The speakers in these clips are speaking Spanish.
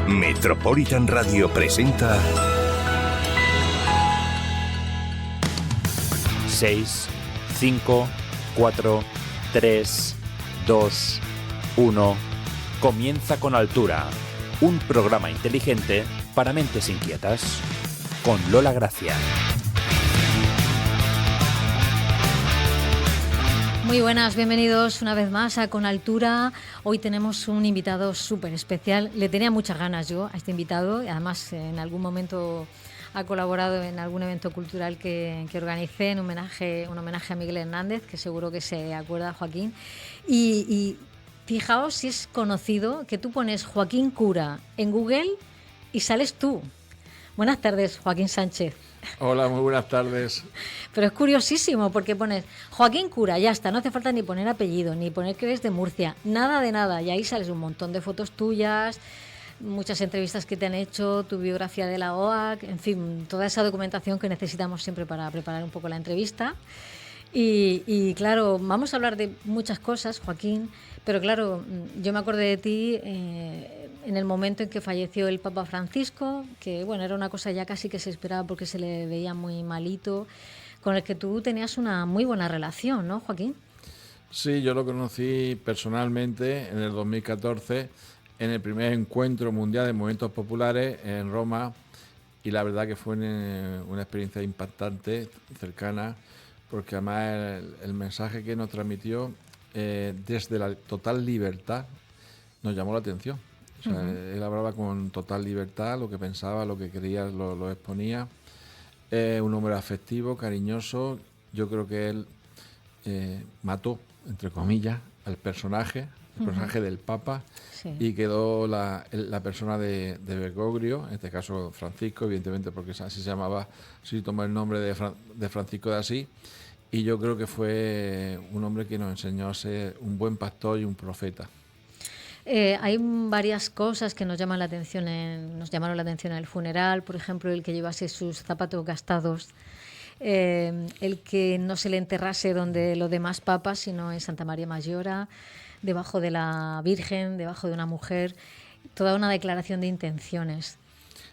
Metropolitan Radio presenta 6, 5, 4, 3, 2, 1. Comienza con Altura, un programa inteligente para mentes inquietas, con Lola Gracia. Muy buenas, bienvenidos una vez más a Con Altura. Hoy tenemos un invitado súper especial. Le tenía muchas ganas yo a este invitado y además en algún momento ha colaborado en algún evento cultural que organicé, un homenaje a Miguel Hernández, que seguro que se acuerda, Joaquín. Y fijaos si es conocido que tú pones Joaquín Cura en Google y sales tú. Buenas tardes, Joaquín Sánchez. Hola, muy buenas tardes. Pero es curiosísimo porque pones Joaquín Cura, ya está, no hace falta ni poner apellido, ni poner que eres de Murcia, nada de nada. Y ahí sales un montón de fotos tuyas, muchas entrevistas que te han hecho, tu biografía de la OAC, en fin, toda esa documentación que necesitamos siempre para preparar un poco la entrevista. Y claro, vamos a hablar de muchas cosas, Joaquín, pero claro, yo me acordé de ti en el momento en que falleció el Papa Francisco, que bueno, era una cosa ya casi que se esperaba porque se le veía muy malito, con el que tú tenías una muy buena relación, ¿no, Joaquín? Sí, yo lo conocí personalmente en el 2014, en el primer encuentro mundial de movimientos populares en Roma, y la verdad que fue una experiencia impactante, cercana, porque además el mensaje que nos transmitió desde la total libertad nos llamó la atención. O sea, él hablaba con total libertad, lo que pensaba, lo que quería, lo exponía. Un hombre afectivo, cariñoso. Yo creo que él mató, entre comillas, al personaje, el personaje del Papa, sí. Y quedó la persona de Bergoglio, en este caso Francisco, evidentemente porque así se llamaba, así tomó el nombre de Francisco de Asís. Y yo creo que fue un hombre que nos enseñó a ser un buen pastor y un profeta. Hay varias cosas que nos llamaron la atención en el funeral, por ejemplo, el que llevase sus zapatos gastados, el que no se le enterrase donde los demás papas, sino en Santa María Maggiore, debajo de la Virgen, debajo de una mujer, toda una declaración de intenciones.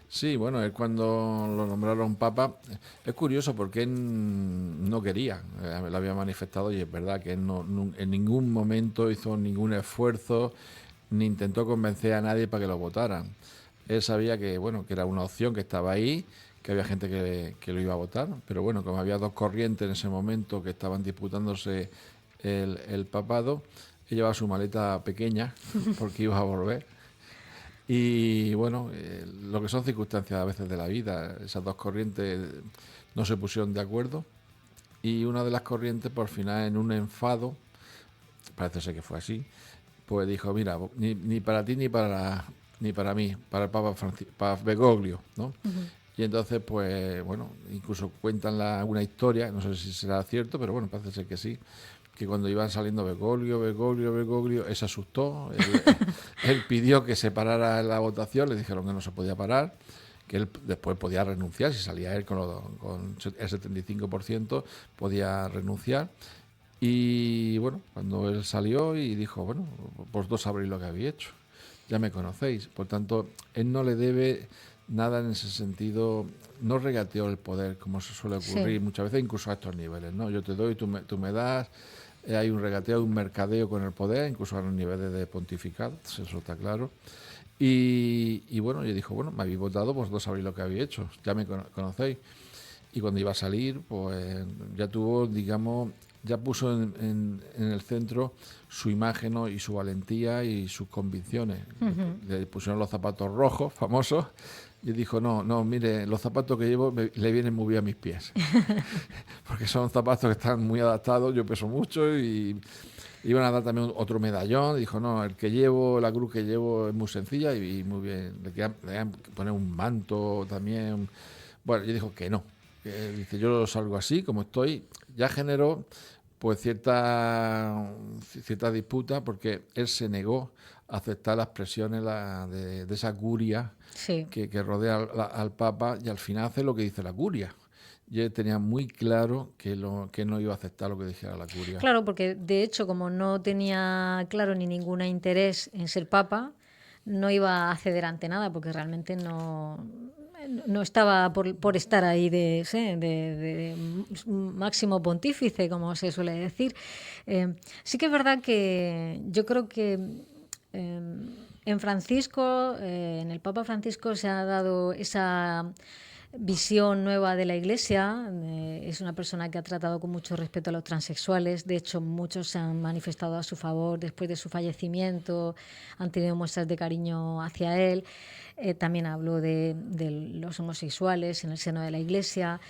Sí, bueno, él cuando lo nombraron papa, es curioso porque él no quería, lo había manifestado y es verdad que él en ningún momento hizo ningún esfuerzo ni intentó convencer a nadie para que lo votaran. Él sabía que, bueno, que era una opción que estaba ahí, que había gente que lo iba a votar, pero bueno, como había dos corrientes en ese momento que estaban disputándose el papado, él llevaba su maleta pequeña porque iba a volver. Y bueno, lo que son circunstancias a veces de la vida, esas dos corrientes no se pusieron de acuerdo y una de las corrientes por final en un enfado, parece ser que fue así, pues dijo, mira, ni para ti ni para mí, para el Papa para Bergoglio, ¿no? Uh-huh. Y entonces, pues bueno, incluso cuentan una historia, no sé si será cierto, pero bueno, parece ser que sí, que cuando iban saliendo Bergoglio, él se asustó, él pidió que se parara la votación, le dijeron que no se podía parar, que él después podía renunciar, si salía él con el 75% podía renunciar. Y bueno, cuando él salió y dijo, bueno, vosotros sabréis lo que habéis hecho, ya me conocéis. Por tanto, él no le debe nada en ese sentido, no regateó el poder, como se suele ocurrir sí. Muchas veces, incluso a estos niveles, ¿no? Yo te doy, tú me das, hay un regateo, un mercadeo con el poder, incluso a los niveles de pontificado, eso está claro. Y bueno, yo dijo, bueno, me habéis votado, vosotros sabréis lo que habéis hecho, ya me conocéis. Y cuando iba a salir, pues ya tuvo, digamos, ya puso en el centro su imagen, ¿no? Y su valentía y sus convicciones. Uh-huh. Le pusieron los zapatos rojos, famosos, y dijo, no, mire, los zapatos que llevo le vienen muy bien a mis pies. Porque son zapatos que están muy adaptados, yo peso mucho y iban a dar también otro medallón. Dijo, no, la cruz que llevo es muy sencilla y muy bien. Le querían poner un manto también. Bueno, yo dijo que no. Dice, yo salgo así, como estoy. Ya generó pues cierta disputa porque él se negó a aceptar las presiones de esa curia sí. que rodea al Papa y al final hace lo que dice la curia. Y él tenía muy claro que no iba a aceptar lo que dijera la curia. Claro, porque de hecho como no tenía claro ni ningún interés en ser Papa, no iba a ceder ante nada, porque realmente no estaba por estar ahí de máximo pontífice, como se suele decir. Sí que es verdad que yo creo que en Francisco, en el Papa Francisco, se ha dado esa visión nueva de la Iglesia. Es una persona que ha tratado con mucho respeto a los transexuales. De hecho, muchos se han manifestado a su favor después de su fallecimiento, han tenido muestras de cariño hacia él. También habló de los homosexuales en el seno de la Iglesia.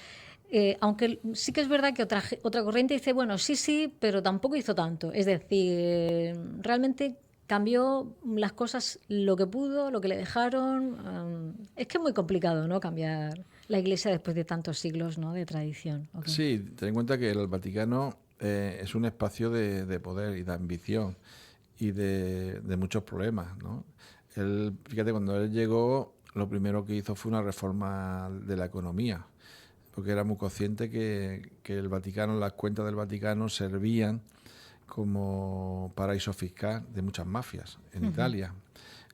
Aunque sí que es verdad que otra corriente dice, bueno, sí, pero tampoco hizo tanto. Es decir, realmente cambió las cosas lo que pudo, lo que le dejaron. Es que es muy complicado, ¿no?, cambiar la Iglesia después de tantos siglos, ¿no?, de tradición. Okay. Sí, ten en cuenta que el Vaticano es un espacio de poder y de ambición y de muchos problemas, ¿no? Fíjate, cuando él llegó, lo primero que hizo fue una reforma de la economía, porque era muy consciente que el Vaticano, las cuentas del Vaticano servían como paraíso fiscal de muchas mafias en Italia.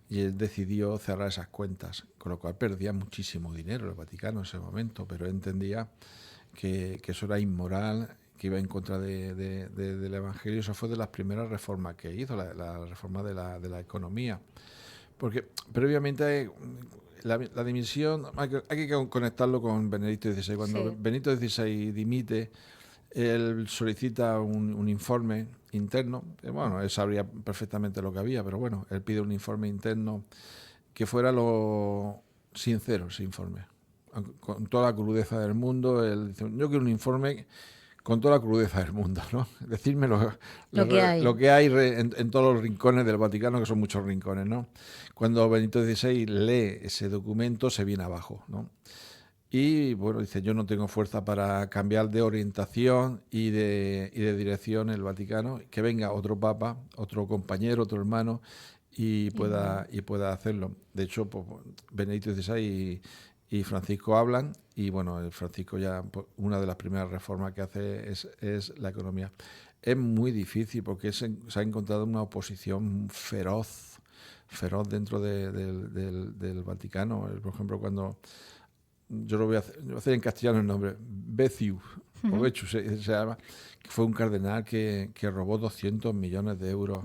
Y él decidió cerrar esas cuentas, con lo cual perdía muchísimo dinero el Vaticano en ese momento, pero él entendía que eso era inmoral, que iba en contra del Evangelio. Eso fue de las primeras reformas que hizo, la reforma de la economía. Porque previamente la dimisión, hay que conectarlo con Benedicto XVI. Cuando sí. Benedicto XVI dimite, él solicita un informe interno. Bueno, él sabría perfectamente lo que había, pero bueno, él pide un informe interno que fuera lo sincero, ese informe. Con toda la crudeza del mundo, él dice, yo quiero un informe con toda la crudeza del mundo, ¿no? Decirme lo que hay en todos los rincones del Vaticano, que son muchos rincones, ¿no? Cuando Benedicto XVI lee ese documento, se viene abajo, ¿no? Y bueno, dice, yo no tengo fuerza para cambiar de orientación y de dirección el Vaticano, que venga otro papa, otro compañero, otro hermano y pueda hacerlo. De hecho, pues, Benedicto XVI y Francisco hablan y bueno, el Francisco ya, pues, una de las primeras reformas que hace es la economía. Es muy difícil porque se ha encontrado una oposición feroz dentro del Vaticano. Por ejemplo, cuando yo lo voy a hacer en castellano el nombre, Beciu, o Bechu se llama, que fue un cardenal que robó 200 millones de euros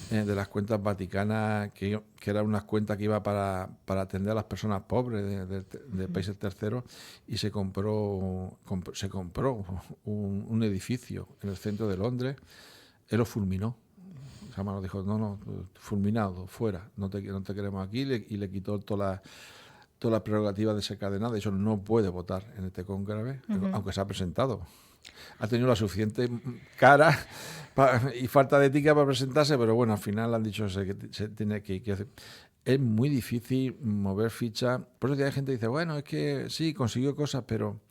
de las cuentas vaticanas, que eran unas cuentas que iba para atender a las personas pobres de países terceros, y se compró un edificio en el centro de Londres. Él lo fulminó. Nos dijo, no, fulminado, fuera, no te queremos aquí, y le quitó todas las prerrogativas de ese cardenal. De hecho, no puede votar en este cónclave, aunque se ha presentado. Ha tenido la suficiente cara y falta de ética para presentarse, pero bueno, al final han dicho que se tiene que hacer. Es muy difícil mover ficha. Por eso hay gente que dice, bueno, es que sí, consiguió cosas, pero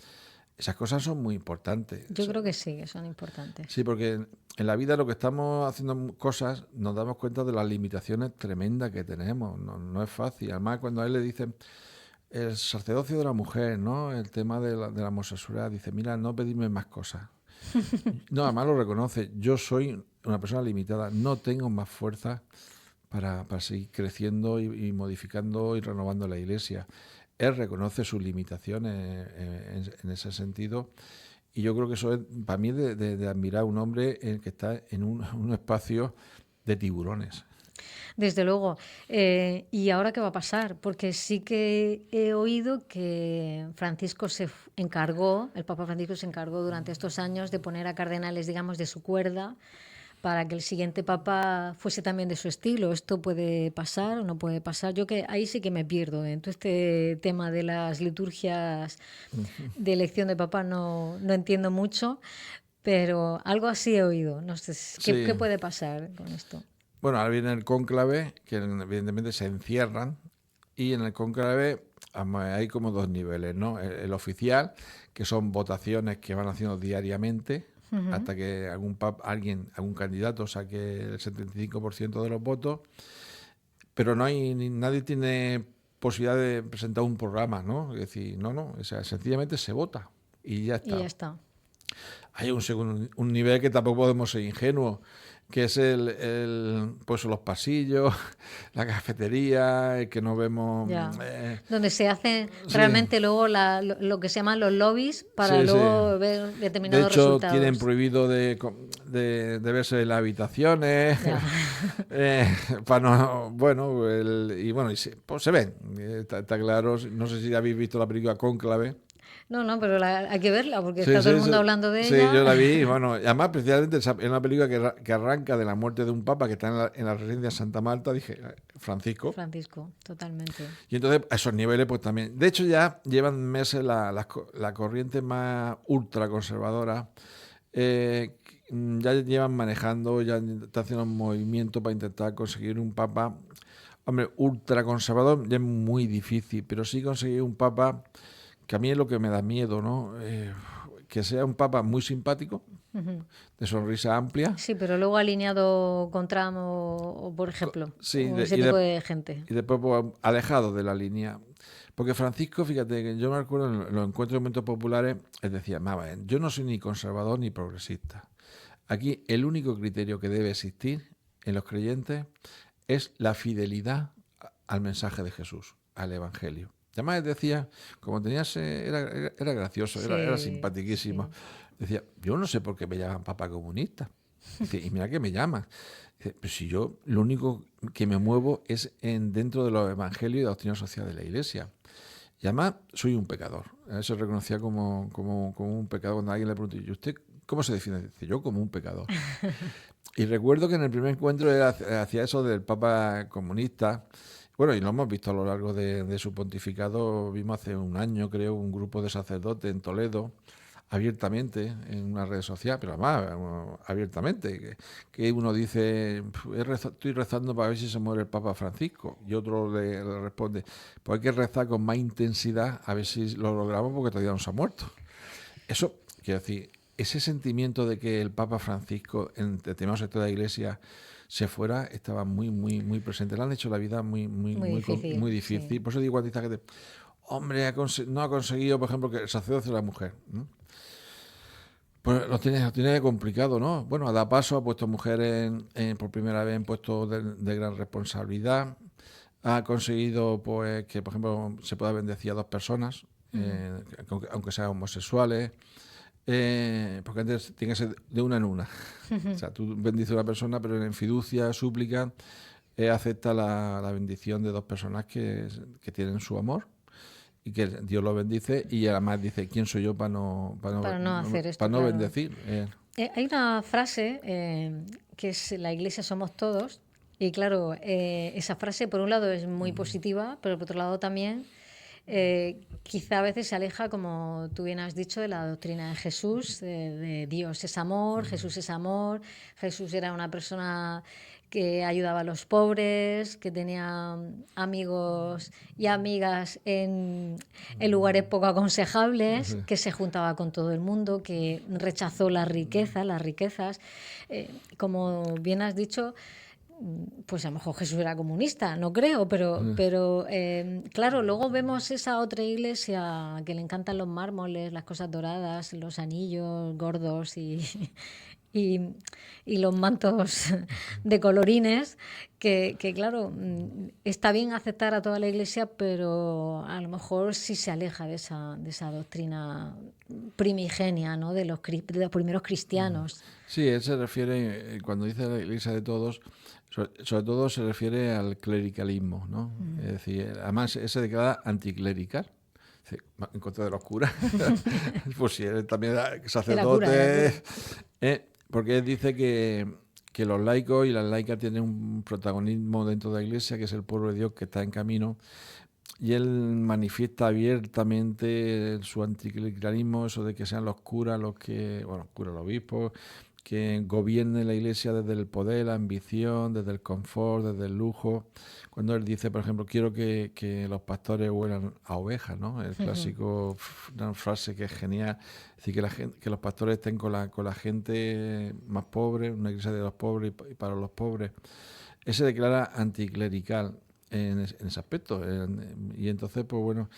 esas cosas son muy importantes. Yo creo que sí, que son importantes. Sí, porque en la vida lo que estamos haciendo cosas, nos damos cuenta de las limitaciones tremendas que tenemos. No es fácil. Además, cuando a él le dicen el sacerdocio de la mujer, ¿no?, el tema de la homosexualidad, dice, mira, no pedirme más cosas. No, además lo reconoce, yo soy una persona limitada, no tengo más fuerza para seguir creciendo y modificando y renovando la Iglesia. Él reconoce sus limitaciones en ese sentido, y yo creo que eso es, para mí, de admirar a un hombre que está en un espacio de tiburones. Desde luego. ¿Y ahora qué va a pasar? Porque sí que he oído que el Papa Francisco se encargó durante estos años de poner a cardenales, digamos, de su cuerda, para que el siguiente papa fuese también de su estilo. ¿Esto puede pasar o no puede pasar? Yo que ahí sí que me pierdo. En todo este tema de las liturgias de elección de papa no entiendo mucho, pero algo así he oído. No sé, ¿qué puede pasar con esto? Bueno, ahora viene el cónclave, que evidentemente se encierran, y en el cónclave hay como dos niveles, ¿no? El oficial, que son votaciones que van haciendo diariamente, hasta que algún candidato saque el 75% de los votos, pero nadie tiene posibilidad de presentar un programa, ¿no? Es decir, o sea, sencillamente se vota y ya está. Y ya está. Hay un nivel que tampoco podemos ser ingenuos. que es pues los pasillos, la cafetería, el que no vemos... Ya. Donde se hacen sí. realmente luego lo que se llaman los lobbies para Sí, luego sí. ver De determinados hecho, resultados. tienen prohibido de verse en las habitaciones, Ya. para no, bueno, pues se ven, está claro. No sé si habéis visto la película Cónclave. No, pero hay que verla porque Sí, está todo sí, el mundo sí. hablando de Sí, ella. yo la vi, y bueno, y además precisamente es una película que arranca de la muerte de un papa que está en la residencia de Santa Marta, dije, Francisco. Francisco, totalmente. Y entonces a esos niveles pues también. De hecho ya llevan meses la corriente más ultraconservadora, ya llevan manejando, ya está haciendo un movimiento para intentar conseguir un papa. Hombre, ultraconservador ya es muy difícil, pero sí conseguir un papa que a mí es lo que me da miedo, ¿no? Que sea un papa muy simpático, de sonrisa amplia. Sí, pero luego alineado con Trump o, por ejemplo, Sí, o ese tipo de gente. y después pues, alejado de la línea. Porque Francisco, fíjate, que yo me acuerdo en los encuentros de momentos populares, él decía, yo no soy ni conservador ni progresista. Aquí el único criterio que debe existir en los creyentes es la fidelidad al mensaje de Jesús, al Evangelio. Además decía, como tenías, era gracioso, Sí, era simpatiquísimo. sí. Decía, yo no sé por qué me llaman papa comunista. Dice, y mira que me llaman. Dice, pues si yo lo único que me muevo es dentro de los evangelios y de la doctrina social de la Iglesia. Y además soy un pecador. A eso reconocía como un pecador. Cuando alguien le preguntó, ¿y usted cómo se define? Dice, yo como un pecador. Y recuerdo que en el primer encuentro hacía eso del papa comunista. Bueno, y lo hemos visto a lo largo de su pontificado. Vimos hace un año, creo, un grupo de sacerdotes en Toledo, abiertamente, en una red social, pero además abiertamente, que uno dice, estoy rezando para ver si se muere el Papa Francisco, y otro le responde, pues hay que rezar con más intensidad a ver si lo logramos porque todavía no se ha muerto. Eso, quiero decir, ese sentimiento de que el Papa Francisco en determinados sectores de la Iglesia se fuera estaba muy, muy, muy presente. Le han hecho la vida muy difícil. Muy difícil. Sí. Por eso digo cuando dice gente, hombre, no ha conseguido, por ejemplo, que el sacerdocio de la mujer, ¿no? Pues lo tiene complicado, ¿no? Bueno, a da paso ha puesto mujeres por primera vez en puestos de gran responsabilidad. Ha conseguido, pues, que, por ejemplo, se pueda bendecir a dos personas, aunque sean homosexuales. Porque antes tiene que ser de una en una. O sea, tú bendices a una persona, pero en fiducia, súplica, acepta la bendición de dos personas que tienen su amor y que Dios lo bendice, y además dice, ¿quién soy yo para no hacer esto? Para no claro. bendecir? Hay una frase que es la Iglesia somos todos, y claro, esa frase por un lado es muy positiva, pero por otro lado también quizá a veces se aleja, como tú bien has dicho, de la doctrina de Jesús, de Dios es amor, Jesús es amor. Jesús era una persona que ayudaba a los pobres, que tenía amigos y amigas en lugares poco aconsejables, que se juntaba con todo el mundo, que rechazó las riquezas. Como bien has dicho, pues a lo mejor Jesús era comunista, no creo, pero claro, luego vemos esa otra iglesia que le encantan los mármoles, las cosas doradas, los anillos gordos y los mantos de colorines, que claro, está bien aceptar a toda la iglesia, pero a lo mejor sí se aleja de esa doctrina primigenia, ¿no? de los primeros cristianos. Sí, él se refiere, cuando dice la iglesia de todos, sobre todo se refiere al clericalismo, ¿no? Es decir, además se declara anticlerical, en contra de los curas. Pues si él también era sacerdote, porque él dice que los laicos y las laicas tienen un protagonismo dentro de la iglesia, que es el pueblo de Dios que está en camino, y él manifiesta abiertamente su anticlericalismo, eso de que sean los curas los obispos, que gobiernen la iglesia desde el poder, la ambición, desde el confort, desde el lujo. Cuando él dice, por ejemplo, quiero que los pastores huelan a ovejas, ¿no? El clásico, una frase que es genial, es decir, que los pastores estén con la gente más pobre, una iglesia de los pobres y para los pobres. Él se declara anticlerical en ese aspecto. Y entonces, pues bueno,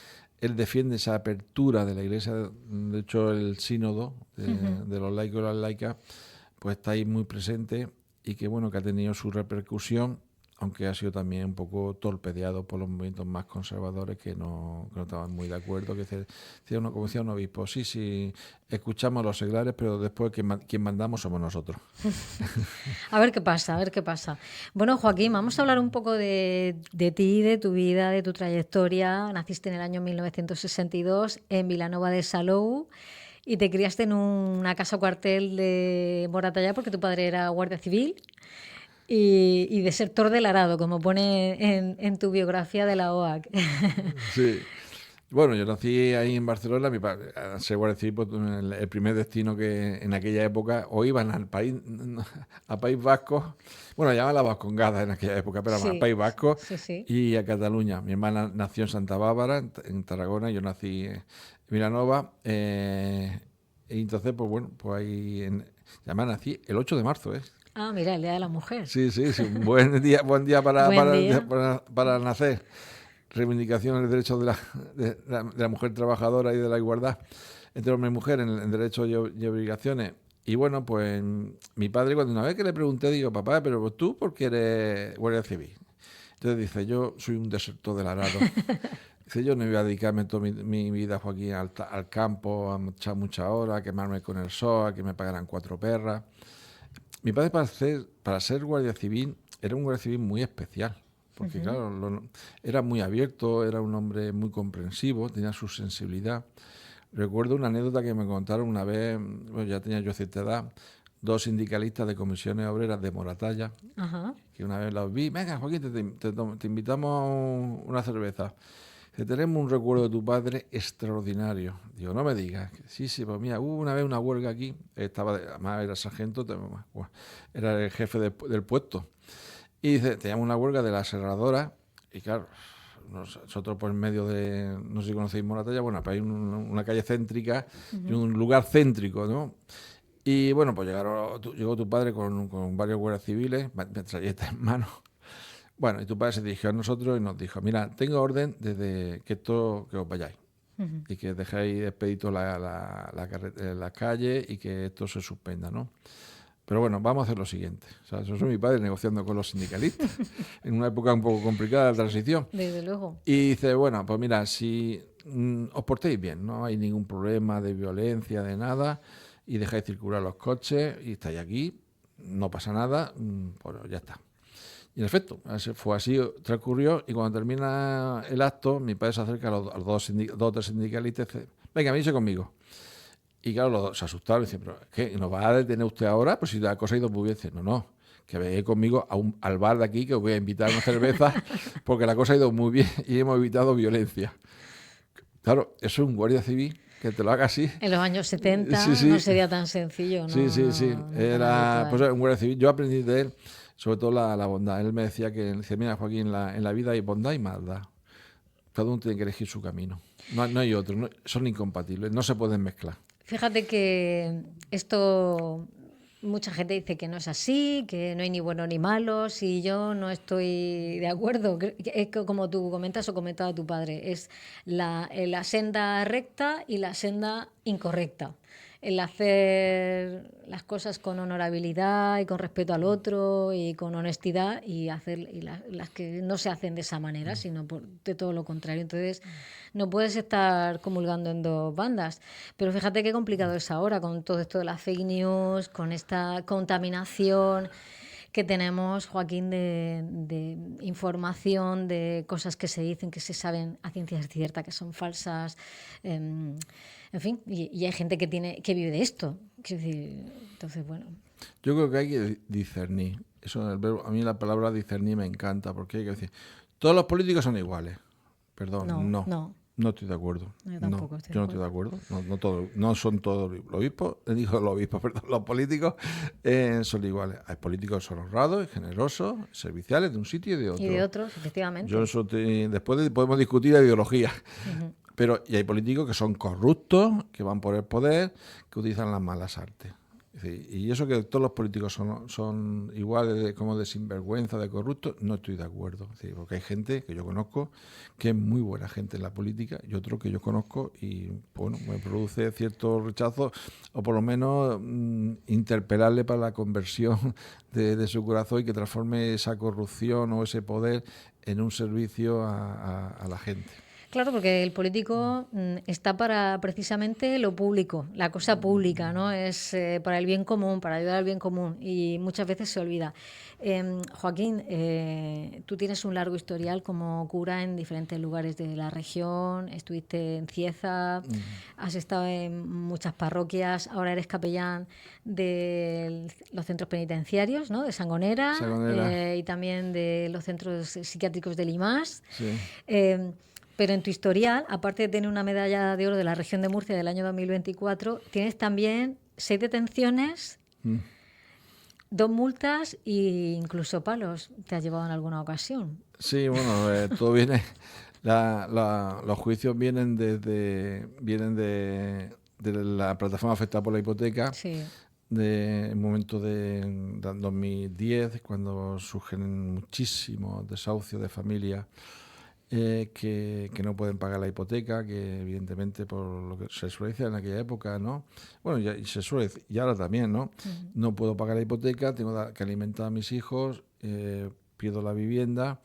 él defiende esa apertura de la iglesia. De hecho, el sínodo de los laicos y las laicas pues está ahí muy presente, y que bueno, que ha tenido su repercusión, aunque ha sido también un poco torpedeado por los movimientos más conservadores que no estaban muy de acuerdo, que como decía un obispo, sí, escuchamos a los seglares, pero después quien mandamos somos nosotros. A ver qué pasa. Bueno, Joaquín, vamos a hablar un poco de ti, de tu vida, de tu trayectoria. Naciste en el año 1962 en Vilanova de Salou y te criaste en una casa cuartel de Moratalla porque tu padre era guardia civil. Y desertor del Arado, como pone en tu biografía de la OAC. Sí. Bueno, yo nací ahí en Barcelona, mi padre, a ser guardia civil, pues, el primer destino que en aquella época, o iban al País Vasco, bueno, llamaban la Vascongada en aquella época, pero Sí, al País Vasco sí. y a Cataluña. Mi hermana nació en Santa Bárbara, en Tarragona, yo nací en Vilanova, y entonces, pues bueno, pues ahí, además nací el 8 de marzo, ¿eh? Ah, mira, el Día de la Mujer. Sí, un buen día Buen día. para nacer. Reivindicación de derechos de la mujer trabajadora y de la igualdad entre hombre y mujer en derechos y obligaciones. Y bueno, pues mi padre, cuando una vez que le pregunté, digo, papá, pero tú, ¿por qué eres guardia civil? Entonces dice, yo soy un desertor del Arado. Dice, yo no voy a dedicarme toda mi vida, Joaquín, al campo, a echar muchas horas, a quemarme con el sol, a que me pagaran 4 perras. Mi padre, para ser guardia civil, era un guardia civil muy especial, porque claro, era muy abierto, era un hombre muy comprensivo, tenía su sensibilidad. Recuerdo una anécdota que me contaron una vez, bueno, ya tenía yo cierta edad, 2 sindicalistas de comisiones obreras de Moratalla, que una vez los vi, venga Joaquín, te invitamos una cerveza. Que tenemos un recuerdo de tu padre extraordinario. Digo, no me digas. Sí, pues mira, hubo una vez una huelga aquí, además era sargento, era el jefe del puesto. Y dice, teníamos una huelga de la serradora, y claro, nosotros por medio de, no sé si conocéis Moratalla, bueno, pues hay una calle céntrica y un lugar céntrico, ¿no? Y bueno, pues llegó tu padre con varios guardias civiles, metralleta en mano. Bueno, y tu padre se dirigió a nosotros y nos dijo, mira, tengo orden desde que os vayáis y que dejéis expedito la calle y que esto se suspenda, ¿no? Pero bueno, vamos a hacer lo siguiente. O sea, eso es mi padre negociando con los sindicalistas en una época un poco complicada de transición. Desde luego. Y dice, bueno, pues mira, si os portéis bien, no hay ningún problema de violencia, de nada, y dejáis circular los coches y estáis aquí, no pasa nada, pues ya está. Y en efecto, fue así, transcurrió, y cuando termina el acto, mi padre se acerca a los dos o 3 sindicalistas y dice, venga, venirse conmigo. Y claro, se asustaron y dicen, ¿pero qué? ¿Nos va a detener usted ahora? Pues si la cosa ha ido muy bien. Dice, no, que venga conmigo al bar de aquí, que os voy a invitar a una cerveza, porque la cosa ha ido muy bien y hemos evitado violencia. Claro, eso es un guardia civil, que te lo haga así. En los años 70 sí. no sería tan sencillo, ¿no? Sí. Era pues, un guardia civil. Yo aprendí de él, sobre todo la bondad. Él me decía dice, mira, Joaquín, en la vida hay bondad y maldad. Cada uno tiene que elegir su camino. No hay otro, son incompatibles, no se pueden mezclar. Fíjate que esto, mucha gente dice que no es así, que no hay ni buenos ni malos, y yo no estoy de acuerdo. Es que como tú comentas o comentaba tu padre, es la senda recta y la senda incorrecta. El hacer las cosas con honorabilidad y con respeto al otro y con honestidad y hacer las que no se hacen de esa manera, sino de todo lo contrario. Entonces, no puedes estar comulgando en 2 bandas. Pero fíjate qué complicado es ahora con todo esto de las fake news, con esta contaminación que tenemos, Joaquín, de información, de cosas que se dicen, que se saben a ciencia cierta, que son falsas. En fin, y hay gente que vive de esto. Entonces, bueno. Yo creo que hay que discernir. Eso, el verbo, a mí la palabra discernir me encanta, porque hay que decir, todos los políticos son iguales. Perdón, no estoy de acuerdo. Yo tampoco estoy yo no estoy de acuerdo. No son todos los obispos, los políticos son iguales. Hay políticos que son honrados, generosos, serviciales de un sitio y de otro. Y de otros, efectivamente. Después podemos discutir la ideología. Y hay políticos que son corruptos, que van por el poder, que utilizan las malas artes. Es decir, y eso que todos los políticos son iguales como de sinvergüenza, de corruptos, no estoy de acuerdo. Es decir, porque hay gente que yo conozco que es muy buena gente en la política y otro que yo conozco y bueno, me produce cierto rechazo o por lo menos interpelarle para la conversión de su corazón y que transforme esa corrupción o ese poder en un servicio a la gente. Claro, porque el político está para precisamente lo público, la cosa pública, ¿no? Es para el bien común, para ayudar al bien común y muchas veces se olvida. Joaquín, tú tienes un largo historial como cura en diferentes lugares de la región, estuviste en Cieza, has estado en muchas parroquias, ahora eres capellán de los centros penitenciarios, ¿no? De Sangonera, y también de los centros psiquiátricos de Limas. Sí. Pero en tu historial, aparte de tener una medalla de oro de la región de Murcia del año 2024, tienes también 6 detenciones, 2 multas e incluso palos. ¿Te has llevado en alguna ocasión? Sí, bueno, todo viene... los juicios vienen de la plataforma afectada por la hipoteca, Sí. de un momento de 2010, cuando surgen muchísimos desahucios de familias que no pueden pagar la hipoteca, que evidentemente por lo que se suele decir en aquella época, ¿no? Bueno, y se suele decir, y ahora también, ¿no? No puedo pagar la hipoteca, tengo que alimentar a mis hijos, pierdo la vivienda.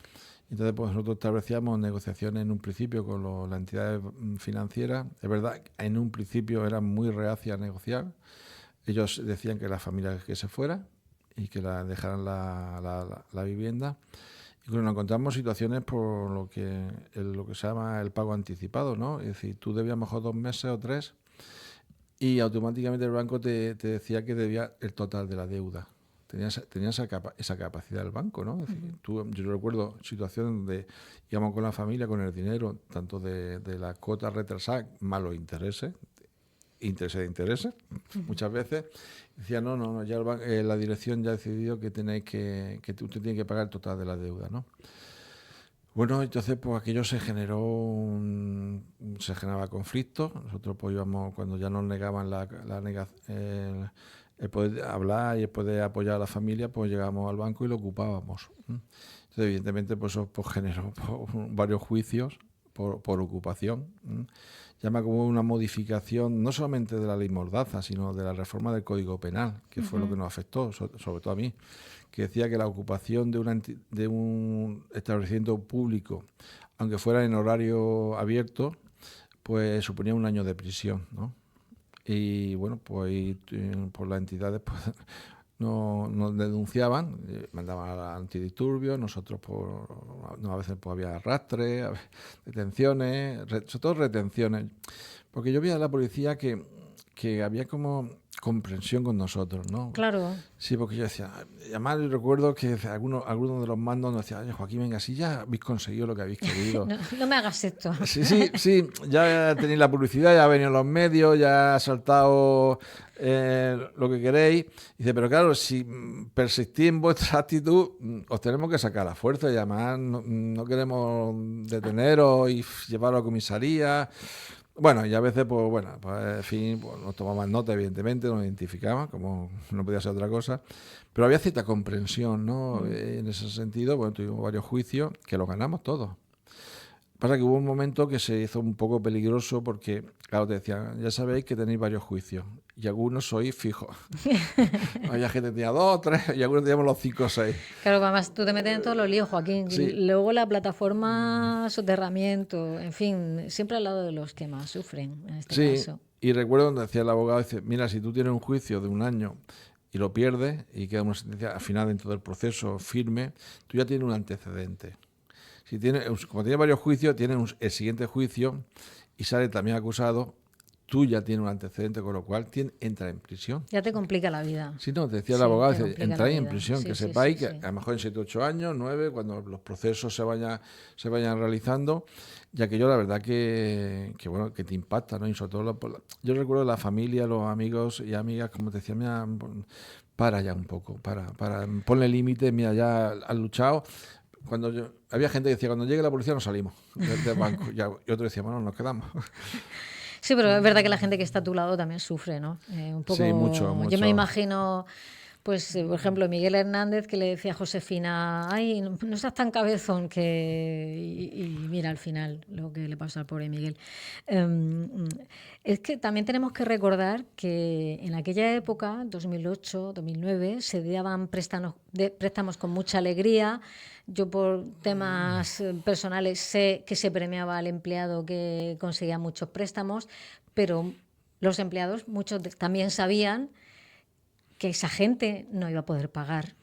Entonces, pues nosotros establecíamos negociaciones en un principio con las entidades financieras. Es verdad, en un principio eran muy reacias a negociar. Ellos decían que la familia que se fuera y que la dejaran la vivienda. Y bueno, nos encontramos situaciones por lo que se llama el pago anticipado, ¿no? Es decir, tú debías mejor 2 meses o 3 y automáticamente el banco te decía que debía el total de la deuda. Tenía esa capacidad del banco, ¿no? Es decir, yo recuerdo situaciones donde íbamos con la familia, con el dinero, tanto de la cuota retrasada, más los intereses de intereses, muchas veces. Decía, no, ya la dirección ya ha decidido que usted tiene que pagar el total de la deuda, ¿no? Bueno, entonces pues aquello se generaba conflicto. Nosotros pues íbamos, cuando ya nos negaban el poder hablar y el poder apoyar a la familia, pues llegábamos al banco y lo ocupábamos. Entonces, evidentemente, pues eso pues generó varios juicios por ocupación. Llama como una modificación no solamente de la ley Mordaza, sino de la reforma del Código Penal, que fue lo que nos afectó, sobre todo a mí, que decía que la ocupación de un establecimiento público, aunque fuera en horario abierto, pues suponía 1 año de prisión, ¿no? Y bueno, pues por las entidades pues, nos denunciaban, mandaban a antidisturbios, nosotros a veces pues, había arrastres, detenciones, sobre todo retenciones, porque yo veía a la policía que había como comprensión con nosotros, ¿no? Claro. Sí, porque yo decía, además yo recuerdo que algunos de los mandos nos decían, oye, Joaquín, venga, si ya habéis conseguido lo que habéis querido. No me hagas esto. Sí, ya tenéis la publicidad, ya ha venido los medios, ya ha saltado lo que queréis. Dice, pero claro, si persistís en vuestra actitud, os tenemos que sacar a la fuerza y además no queremos deteneros y llevaros a comisaría. Bueno, y a veces, pues en fin, pues nos tomaban nota, evidentemente, nos identificaban, como no podía ser otra cosa, pero había cierta comprensión, ¿no? En ese sentido, bueno, tuvimos varios juicios que los ganamos todos. Pasa que hubo un momento que se hizo un poco peligroso porque, claro, te decían, ya sabéis que tenéis varios juicios y algunos sois fijos. Había gente que tenía 2, 3 y algunos teníamos los 5 o 6. Claro, además tú te metes en todos los líos, Joaquín. Sí. Luego la plataforma, soterramiento, en fin, siempre al lado de los que más sufren en este caso. Y recuerdo donde decía el abogado, dice, mira, si tú tienes un juicio de 1 año y lo pierdes y queda una sentencia al final dentro del proceso firme, tú ya tienes un antecedente. Como tiene varios juicios, tiene el siguiente juicio y sale también acusado, tú ya tienes un antecedente, con lo cual entra en prisión. Ya te complica la vida. Sí, no, te decía el abogado, entráis en prisión, sí, que sepáis que a lo mejor en 7, 8 años, 9, cuando los procesos se vayan realizando, ya que yo la verdad que te impacta, ¿no? Y sobre todo, yo recuerdo la familia, los amigos y amigas, como te decía, mira, para ya un poco, ponle límite, mira, ya has luchado. Había gente que decía, cuando llegue la policía nos salimos del banco, y otro decía, bueno, nos quedamos. Sí, pero es verdad que la gente que está a tu lado también sufre, ¿no? Un poco, Sí, mucho. Yo me imagino, pues, por ejemplo, Miguel Hernández, que le decía a Josefina, ay, no seas tan cabezón, que... Y mira al final lo que le pasó al pobre Miguel. Es que también tenemos que recordar que en aquella época, 2008, 2009, se daban préstamos con mucha alegría. Yo por temas personales sé que se premiaba al empleado que conseguía muchos préstamos, pero los empleados, muchos también sabían que esa gente no iba a poder pagar,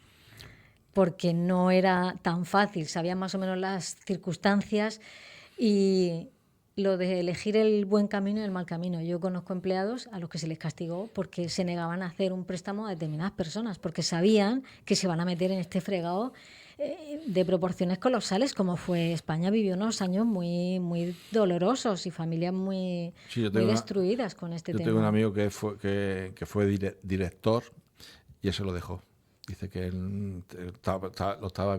porque no era tan fácil, sabían más o menos las circunstancias y lo de elegir el buen camino y el mal camino. Yo conozco empleados a los que se les castigó porque se negaban a hacer un préstamo a determinadas personas, porque sabían que se van a meter en este fregado de proporciones colosales, como fue España. Vivió unos años muy, muy dolorosos y familias muy, Sí, muy destruidas con este tema. Yo tengo un amigo que fue director y él se lo dejó. Dice que él lo estaba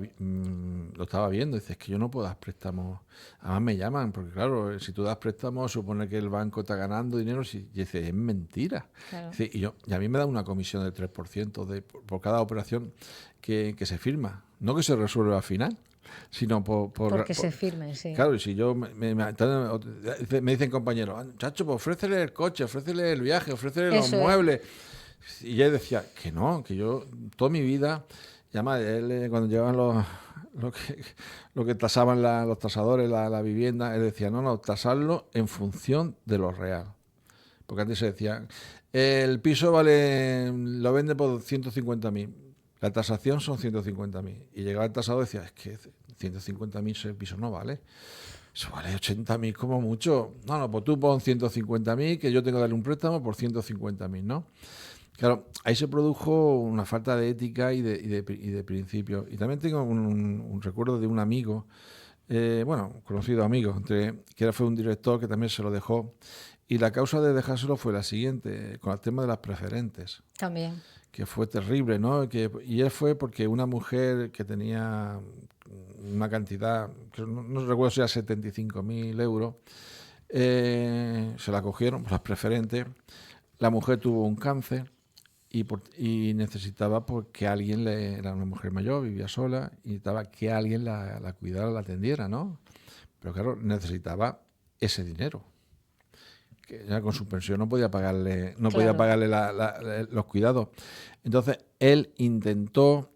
viendo. Dice, es que yo no puedo dar préstamos. Además me llaman, porque claro, si tú das préstamos, supone que el banco está ganando dinero. Y dice, es mentira. Claro. Dice, y a mí me da una comisión del 3% por cada operación que se firma. No que se resuelva al final, sino porque se firme, sí. Claro, y si yo me dicen compañeros, chacho, pues ofrécele el coche, ofrécele el viaje, ofrécele los muebles. Y ella decía que no, que yo toda mi vida, y además él, cuando llevaban lo que tasaban los tasadores, la vivienda, él decía, no, tasarlo en función de lo real. Porque antes se decía, el piso lo vende por 150.000, la tasación son 150.000. Y llegaba el tasador y decía, es que 150.000 ese piso no vale. Eso vale 80.000 como mucho. No, pues tú pon 150.000, que yo tengo que darle un préstamo por 150.000, ¿no? Claro, ahí se produjo una falta de ética y de principio. Y también tengo un recuerdo de un amigo, conocido amigo, que fue un director que también se lo dejó. Y la causa de dejárselo fue la siguiente, con el tema de las preferentes. También. Que fue terrible, ¿no? Y él fue porque una mujer que tenía una cantidad, que no recuerdo si era 75.000 euros, se la cogieron por las preferentes. La mujer tuvo un cáncer y necesitaba que alguien era una mujer mayor, vivía sola, y necesitaba que alguien la cuidara, la atendiera, ¿no? Pero claro, necesitaba ese dinero. Que ya con su pensión no podía pagarle los cuidados. Entonces, él intentó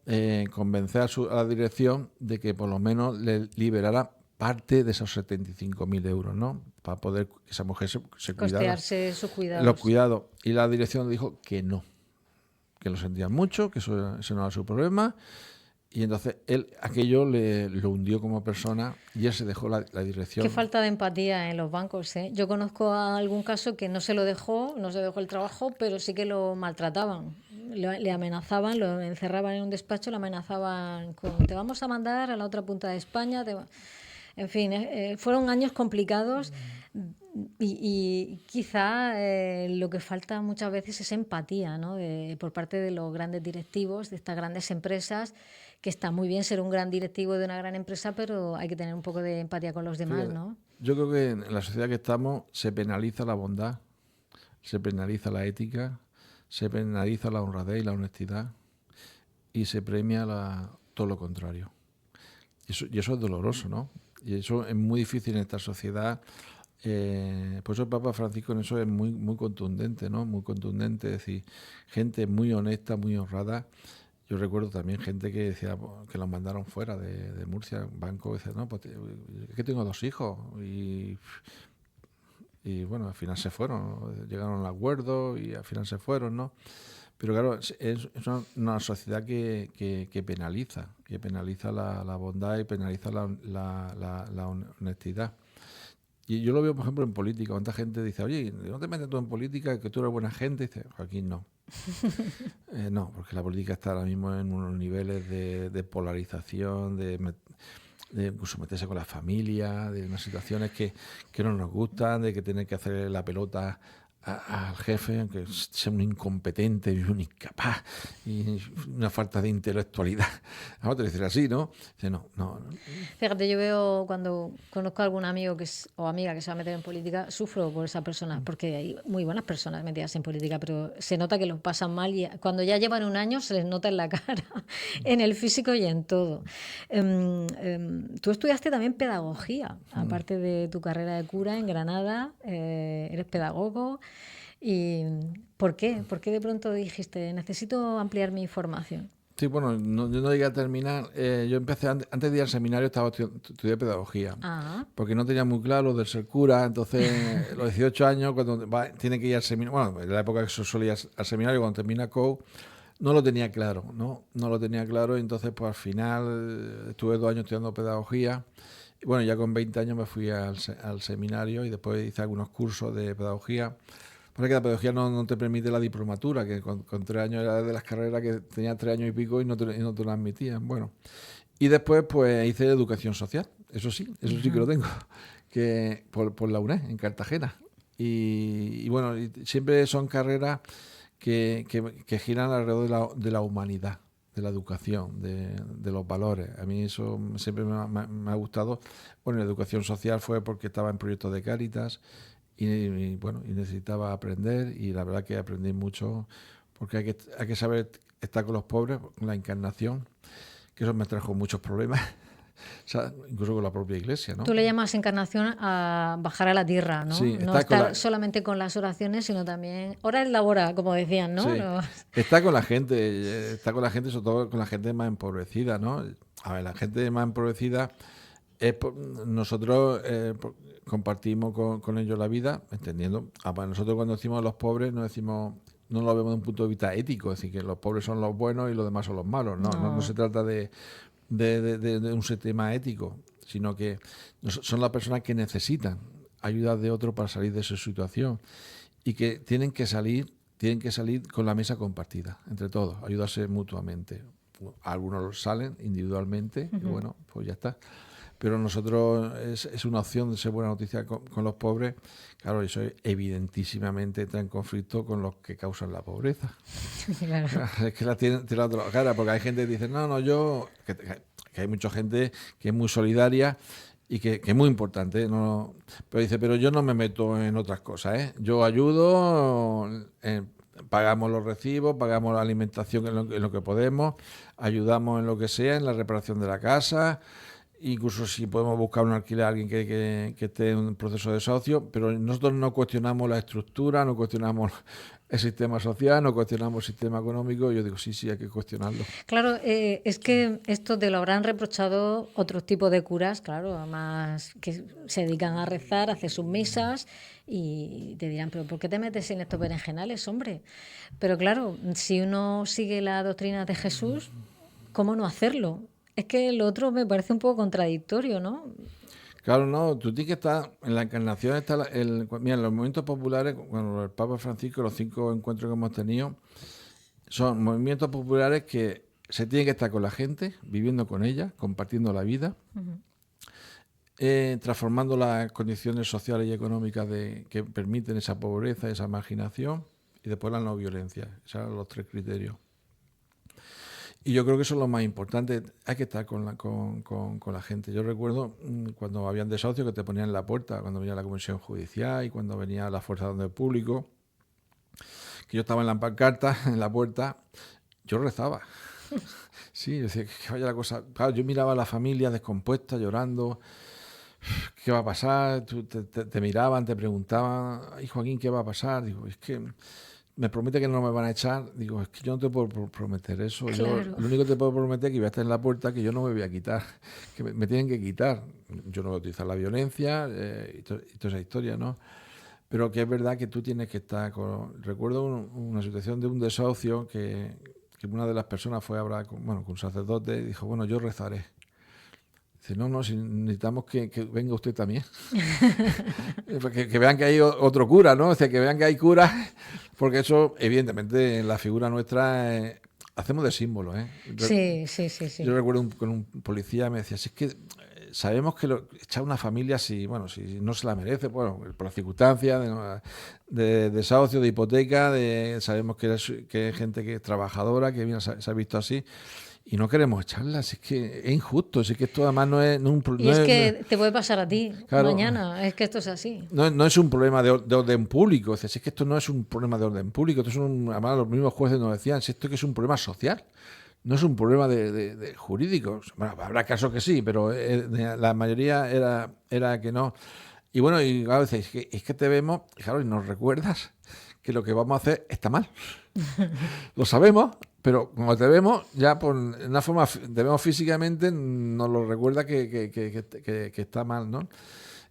convencer a la dirección de que por lo menos le liberara parte de esos 75.000 euros, ¿no? Para poder que esa mujer se cuidara. Costearse sus cuidados. Los cuidados. Y la dirección dijo que no, que lo sentían mucho, que eso no era su problema. Y entonces aquello lo hundió como persona y él se dejó la dirección. Qué falta de empatía en los bancos, ¿eh? Yo conozco a algún caso que no se dejó el trabajo, pero sí que lo maltrataban. Le amenazaban, lo encerraban en un despacho, le amenazaban con te vamos a mandar a la otra punta de España. En fin, fueron años complicados y quizá lo que falta muchas veces es empatía, ¿no? Por parte de los grandes directivos de estas grandes empresas, que está muy bien ser un gran directivo de una gran empresa, pero hay que tener un poco de empatía con los demás, ¿no? Yo creo que en la sociedad que estamos se penaliza la bondad, se penaliza la ética, se penaliza la honradez y la honestidad y se premia todo lo contrario. Y eso es doloroso, ¿no? Y eso es muy difícil en esta sociedad. Por eso el Papa Francisco en eso es muy, muy contundente, ¿no? Muy contundente, es decir, gente muy honesta, muy honrada. Yo recuerdo también gente que decía que los mandaron fuera de Murcia, banco, dice, no, pues es que tengo 2 hijos y bueno, al final se fueron, llegaron al acuerdo y al final se fueron, ¿no? Pero claro, es una sociedad que penaliza la bondad y penaliza la honestidad. Y yo lo veo, por ejemplo, en política. ¿Cuánta gente dice, oye, no te metes tú en política, que tú eres buena gente? Y dice, Joaquín, no. No, porque la política está ahora mismo en unos niveles de polarización, de incluso meterse con la familia, de unas situaciones que no nos gustan, de que tener que hacer la pelota al jefe, aunque sea un incompetente y un incapaz y una falta de intelectualidad. Vamos a decir así, ¿no? Dice, no. Fíjate, yo veo cuando conozco a algún amigo o amiga que se va a meter en política, sufro por esa persona, porque hay muy buenas personas metidas en política, pero se nota que lo pasan mal y cuando ya llevan un año se les nota en la cara, en el físico y en todo. Tú estudiaste también pedagogía, aparte de tu carrera de cura en Granada, eres pedagogo. ¿Y por qué? ¿Por qué de pronto dijiste, necesito ampliar mi formación? Sí, bueno, yo no llegué a terminar. Yo empecé, antes de ir al seminario, estudié pedagogía. Porque no tenía muy claro lo de ser cura. Entonces, los 18 años, cuando tiene que ir al seminario, bueno, en la época que solía ir al seminario, cuando termina COU, no lo tenía claro, ¿no? No lo tenía claro. Y entonces, pues al final, estuve 2 años estudiando pedagogía. Y bueno, ya con 20 años me fui al seminario y después hice algunos cursos de pedagogía. Porque la pedagogía no te permite la diplomatura, que con 3 años era de las carreras que tenía 3 años y pico y no te lo admitían. Bueno, y después pues hice educación social, eso sí que lo tengo, que por la UNED, en Cartagena. Y bueno, siempre son carreras que giran alrededor de la humanidad, de la educación, de los valores. A mí eso siempre me ha gustado. Bueno, la educación social fue porque estaba en proyectos de Cáritas. Y bueno, y necesitaba aprender, y la verdad que aprendí mucho, porque hay que saber estar con los pobres, con la encarnación, que eso me trajo muchos problemas, o sea, incluso con la propia iglesia, ¿no? Tú le llamas encarnación a bajar a la tierra, ¿no? Sí, no estar solamente con las oraciones, sino también hora es labora, como decían, ¿no? Sí. Está con la gente, sobre todo con la gente más empobrecida, ¿no? A ver, la gente más empobrecida nosotros compartimos con ellos la vida, entendiendo. Para nosotros, cuando decimos los pobres, no lo vemos de un punto de vista ético, es decir, que los pobres son los buenos y los demás son los malos. No se trata de un sistema ético, sino que son las personas que necesitan ayuda de otro para salir de esa situación y que tienen que salir con la mesa compartida entre todos, ayudarse mutuamente. Algunos salen individualmente y bueno, pues ya está. Pero nosotros es una opción de ser buena noticia con los pobres. Claro, eso evidentísimamente entra en conflicto con los que causan la pobreza. Claro. Es que la tiene la otra cara, porque hay gente que dice, que hay mucha gente que es muy solidaria y que es muy importante, ¿no? Pero dice, pero yo no me meto en otras cosas, ¿eh? Yo ayudo, pagamos los recibos, pagamos la alimentación en lo que podemos, ayudamos en lo que sea, en la reparación de la casa. Incluso si podemos buscar un alquiler a alguien que esté en un proceso de desahucio, pero nosotros no cuestionamos la estructura, no cuestionamos el sistema social, no cuestionamos el sistema económico. Yo digo, sí, hay que cuestionarlo. Claro, es que esto te lo habrán reprochado otros tipos de curas, claro, además que se dedican a rezar, a hacer sus misas y te dirán, pero ¿por qué te metes en estos berenjenales, hombre? Pero claro, si uno sigue la doctrina de Jesús, ¿cómo no hacerlo? Es que lo otro me parece un poco contradictorio, ¿no? Claro, no, tú tienes que estar en la encarnación. Mira, en los movimientos populares, cuando el Papa Francisco, los 5 encuentros que hemos tenido, son movimientos populares que se tienen que estar con la gente, viviendo con ella, compartiendo la vida, transformando las condiciones sociales y económicas que permiten esa pobreza, esa marginación, y después la no violencia. Esos eran los 3 criterios. Y yo creo que eso es lo más importante. Hay que estar con la gente. Yo recuerdo cuando habían desahucios que te ponían en la puerta, cuando venía la comisión judicial y cuando venía la fuerza de orden público, que yo estaba en la pancarta, en la puerta, yo rezaba. Sí, yo decía, que vaya la cosa. Claro, yo miraba a la familia descompuesta, llorando. ¿Qué va a pasar? Te miraban, te preguntaban, ay, Joaquín, ¿qué va a pasar? Digo, es que me promete que no me van a echar. Digo, es que yo no te puedo prometer eso. Claro. Yo lo único que te puedo prometer es que voy a estar en la puerta, que yo no me voy a quitar, que me tienen que quitar. Yo no voy a utilizar la violencia y toda esa historia, ¿no? Pero que es verdad que tú tienes que estar con... Recuerdo una situación de un desahucio que una de las personas fue a hablar con un sacerdote y dijo, bueno, yo rezaré. Dice, no, si necesitamos que venga usted también. que vean que hay otro cura, ¿no? O sea, que vean que hay curas, porque eso, evidentemente, en la figura nuestra hacemos de símbolo, ¿eh? Sí. Yo recuerdo con un policía, me decía, si es que sabemos que echar una familia, si no se la merece, bueno, por las circunstancias de desahucio, de hipoteca, sabemos que hay gente que es trabajadora, que viene, se ha visto así, y no queremos echarla, si es que es injusto, si es que esto además no es un problema. Y es que te puede pasar a ti mañana, es que esto es así. No es un problema de orden público, si es que esto no es un problema de orden público, esto es además los mismos jueces nos decían, si esto que es un problema social. No es un problema de jurídicos. Bueno, habrá casos que sí, pero la mayoría era que no. Y bueno, y a veces es que te vemos, claro, y nos recuerdas que lo que vamos a hacer está mal. Lo sabemos, pero cuando te vemos, ya por una forma, te vemos físicamente, nos lo recuerda que está mal, ¿no?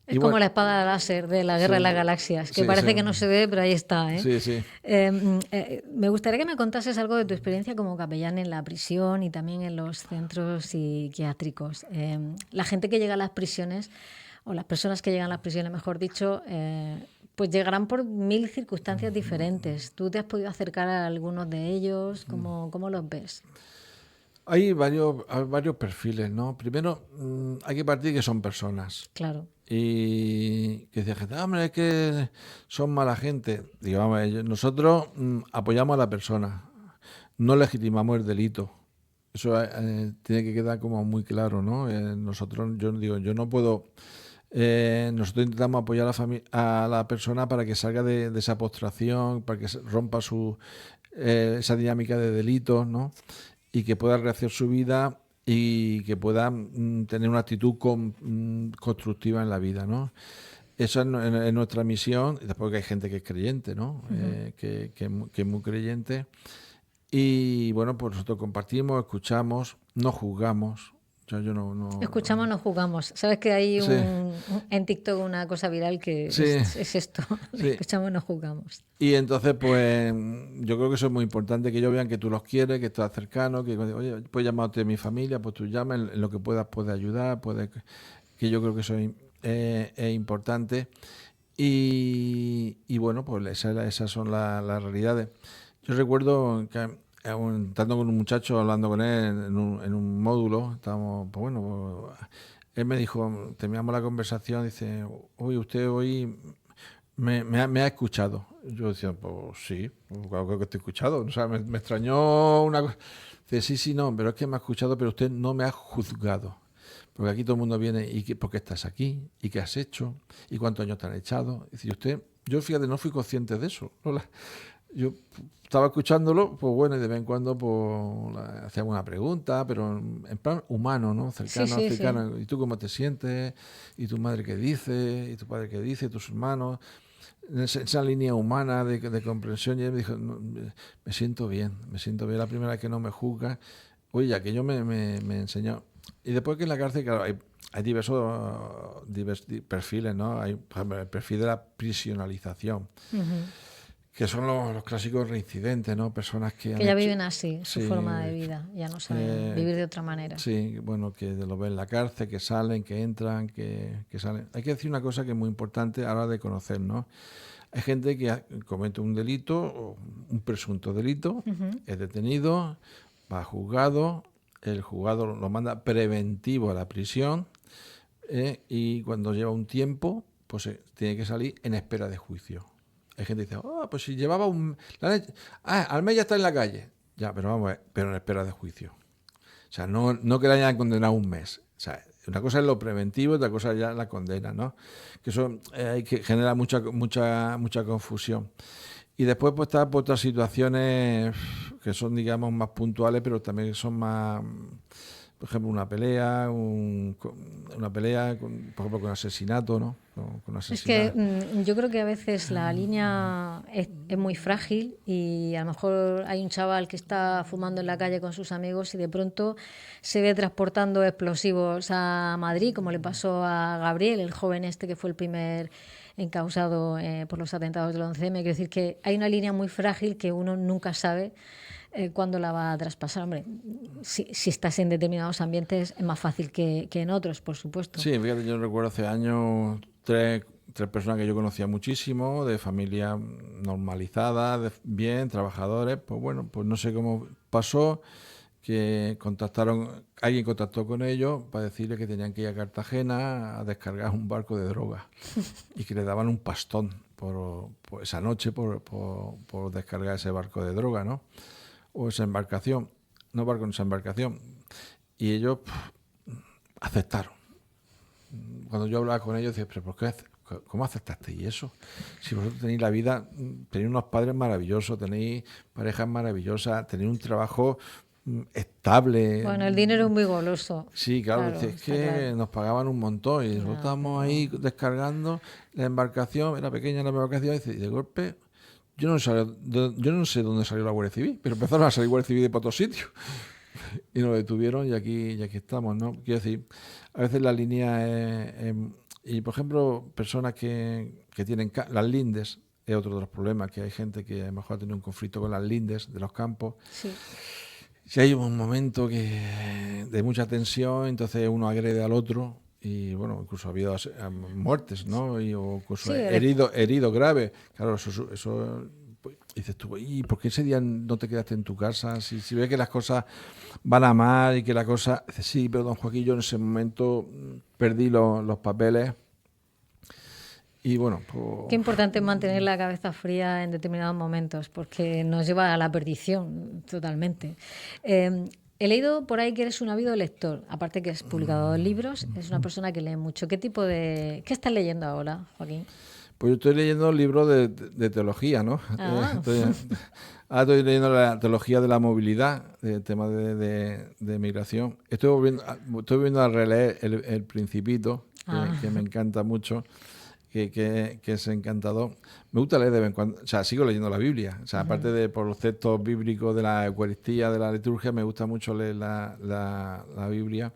Es como la espada láser de la Guerra de las Galaxias, que parece que no se ve, pero ahí está. Sí, sí. Me gustaría que me contases algo de tu experiencia como capellán en la prisión y también en los centros psiquiátricos. La gente que llega a las prisiones, o las personas que llegan a las prisiones, mejor dicho, pues llegarán por 1000 circunstancias diferentes. ¿Tú te has podido acercar a algunos de ellos? ¿Cómo los ves? Hay varios perfiles, ¿no? Primero, hay que partir que son personas. Claro. Y que dice gente, hombre, es que son mala gente. Digo, vamos, nosotros apoyamos a la persona, no legitimamos el delito. Eso tiene que quedar como muy claro, ¿no? Nosotros, yo no puedo. Nosotros intentamos apoyar a la persona para que salga de esa postración, para que rompa esa dinámica de delitos, ¿no? Y que pueda rehacer su vida y que pueda tener una actitud constructiva en la vida, ¿no? Esa es nuestra misión. Y después que hay gente que es creyente, ¿no? Que es muy creyente. Y bueno, pues nosotros compartimos, escuchamos, no juzgamos. Escuchamos, no jugamos. ¿Sabes que hay en TikTok una cosa viral que es esto? Sí. Escuchamos, no jugamos. Y entonces, pues, yo creo que eso es muy importante, que ellos vean que tú los quieres, que estás cercano, que, oye, puedes llamarte de mi familia, pues tú llamas, en lo que puedas ayudar, que yo creo que eso es importante. Y bueno, pues esas son las realidades. Yo recuerdo que estando con un muchacho, hablando con él en un módulo, estábamos, pues bueno, él me dijo, terminamos la conversación, dice, oye, usted hoy me ha escuchado. Yo decía, pues sí, claro que estoy escuchado. O sea, me extrañó una cosa. Dice, sí, no, pero es que me ha escuchado, pero usted no me ha juzgado. Porque aquí todo el mundo viene, ¿por qué estás aquí? ¿Y qué has hecho? ¿Y cuántos años te han echado? Dice, yo fíjate, no fui consciente de eso. Yo estaba escuchándolo, pues bueno, y de vez en cuando pues hacíamos una pregunta, pero en plan humano, ¿no? Cercano. Sí. ¿Y tú cómo te sientes? ¿Y tu madre qué dice? ¿Y tu padre qué dice? ¿Tus hermanos? Esa línea humana de comprensión. Y él me dijo, no, me siento bien, la primera vez que no me juzga. Oye, ya que yo me enseñó. Y después que en la cárcel, claro, hay diversos perfiles, ¿no? Hay, por ejemplo, el perfil de la prisionalización. Uh-huh. Que son los clásicos reincidentes, ¿no? Personas que ya viven así, su forma de vida, ya no saben vivir de otra manera. Sí, bueno, que lo ven en la cárcel, que salen, que entran, que salen. Hay que decir una cosa que es muy importante a la hora de conocer, ¿no? Hay gente que comete un delito, o un presunto delito, uh-huh. Es detenido, va a juzgado, el juzgado lo manda preventivo a la prisión, y cuando lleva un tiempo, pues tiene que salir en espera de juicio. Hay gente que dice, pues si llevaba al mes ya está en la calle. Ya, pero vamos a ver, pero en espera de juicio. O sea, no que le hayan condenado un mes. O sea, una cosa es lo preventivo, otra cosa es ya la condena, ¿no? Que eso genera mucha confusión. Y después pues está por otras situaciones que son, digamos, más puntuales, pero también son más... Por ejemplo, una pelea, por ejemplo, con asesinato, ¿no? Con asesinato. Es que yo creo que a veces la línea es muy frágil y a lo mejor hay un chaval que está fumando en la calle con sus amigos y de pronto se ve transportando explosivos a Madrid, como le pasó a Gabriel, el joven este que fue el primer encausado por los atentados del 11M. Quiero decir que hay una línea muy frágil que uno nunca sabe cuándo la va a traspasar. Hombre, si estás en determinados ambientes es más fácil que en otros, por supuesto. Sí, fíjate, yo recuerdo hace años tres personas que yo conocía muchísimo, de familia normalizada, bien, trabajadores, pues bueno, pues no sé cómo pasó, que alguien contactó con ellos para decirle que tenían que ir a Cartagena a descargar un barco de droga y que le daban un pastón por esa noche por descargar ese barco de droga, ¿no? O esa embarcación, no barco, esa embarcación. Y ellos aceptaron. Cuando yo hablaba con ellos, decía, pero ¿por qué? ¿Cómo aceptaste y eso? Si vosotros tenéis la vida, tenéis unos padres maravillosos, tenéis parejas maravillosas, tenéis un trabajo estable. Bueno, el dinero es muy goloso. Sí, claro, es que claro, nos pagaban un montón y nosotros estábamos ahí descargando la embarcación, era pequeña la embarcación, y de golpe yo no sé dónde salió la Guardia Civil, pero empezaron a salir Guardia Civil de por todos sitios y nos detuvieron y aquí estamos, ¿no? Quiero decir, a veces la línea y por ejemplo, personas que tienen las lindes, es otro de los problemas, que hay gente que a lo mejor ha tenido un conflicto con las lindes de los campos. Sí. Si hay un momento de mucha tensión, entonces uno agrede al otro y bueno, incluso ha habido muertes, ¿no? O incluso heridos graves. Claro, eso dices tú, ¿y por qué ese día no te quedaste en tu casa? Si ves que las cosas van a mal y que la cosa... Dices, sí, pero don Joaquín, yo en ese momento perdí los papeles. Y bueno, pues... Qué importante es mantener la cabeza fría en determinados momentos, porque nos lleva a la perdición totalmente. He leído por ahí que eres un ávido lector, aparte que has publicado libros, es una persona que lee mucho. ¿Qué estás leyendo ahora, Joaquín? Pues yo estoy leyendo libros de teología, ¿no? Estoy leyendo la teología de la movilidad, el tema de migración. Estoy volviendo a releer el Principito, que me encanta mucho. Que es encantador. Me gusta leer de vez en cuando, o sea, sigo leyendo la Biblia, o sea, aparte de por los textos bíblicos de la Eucaristía, de la liturgia, me gusta mucho leer la Biblia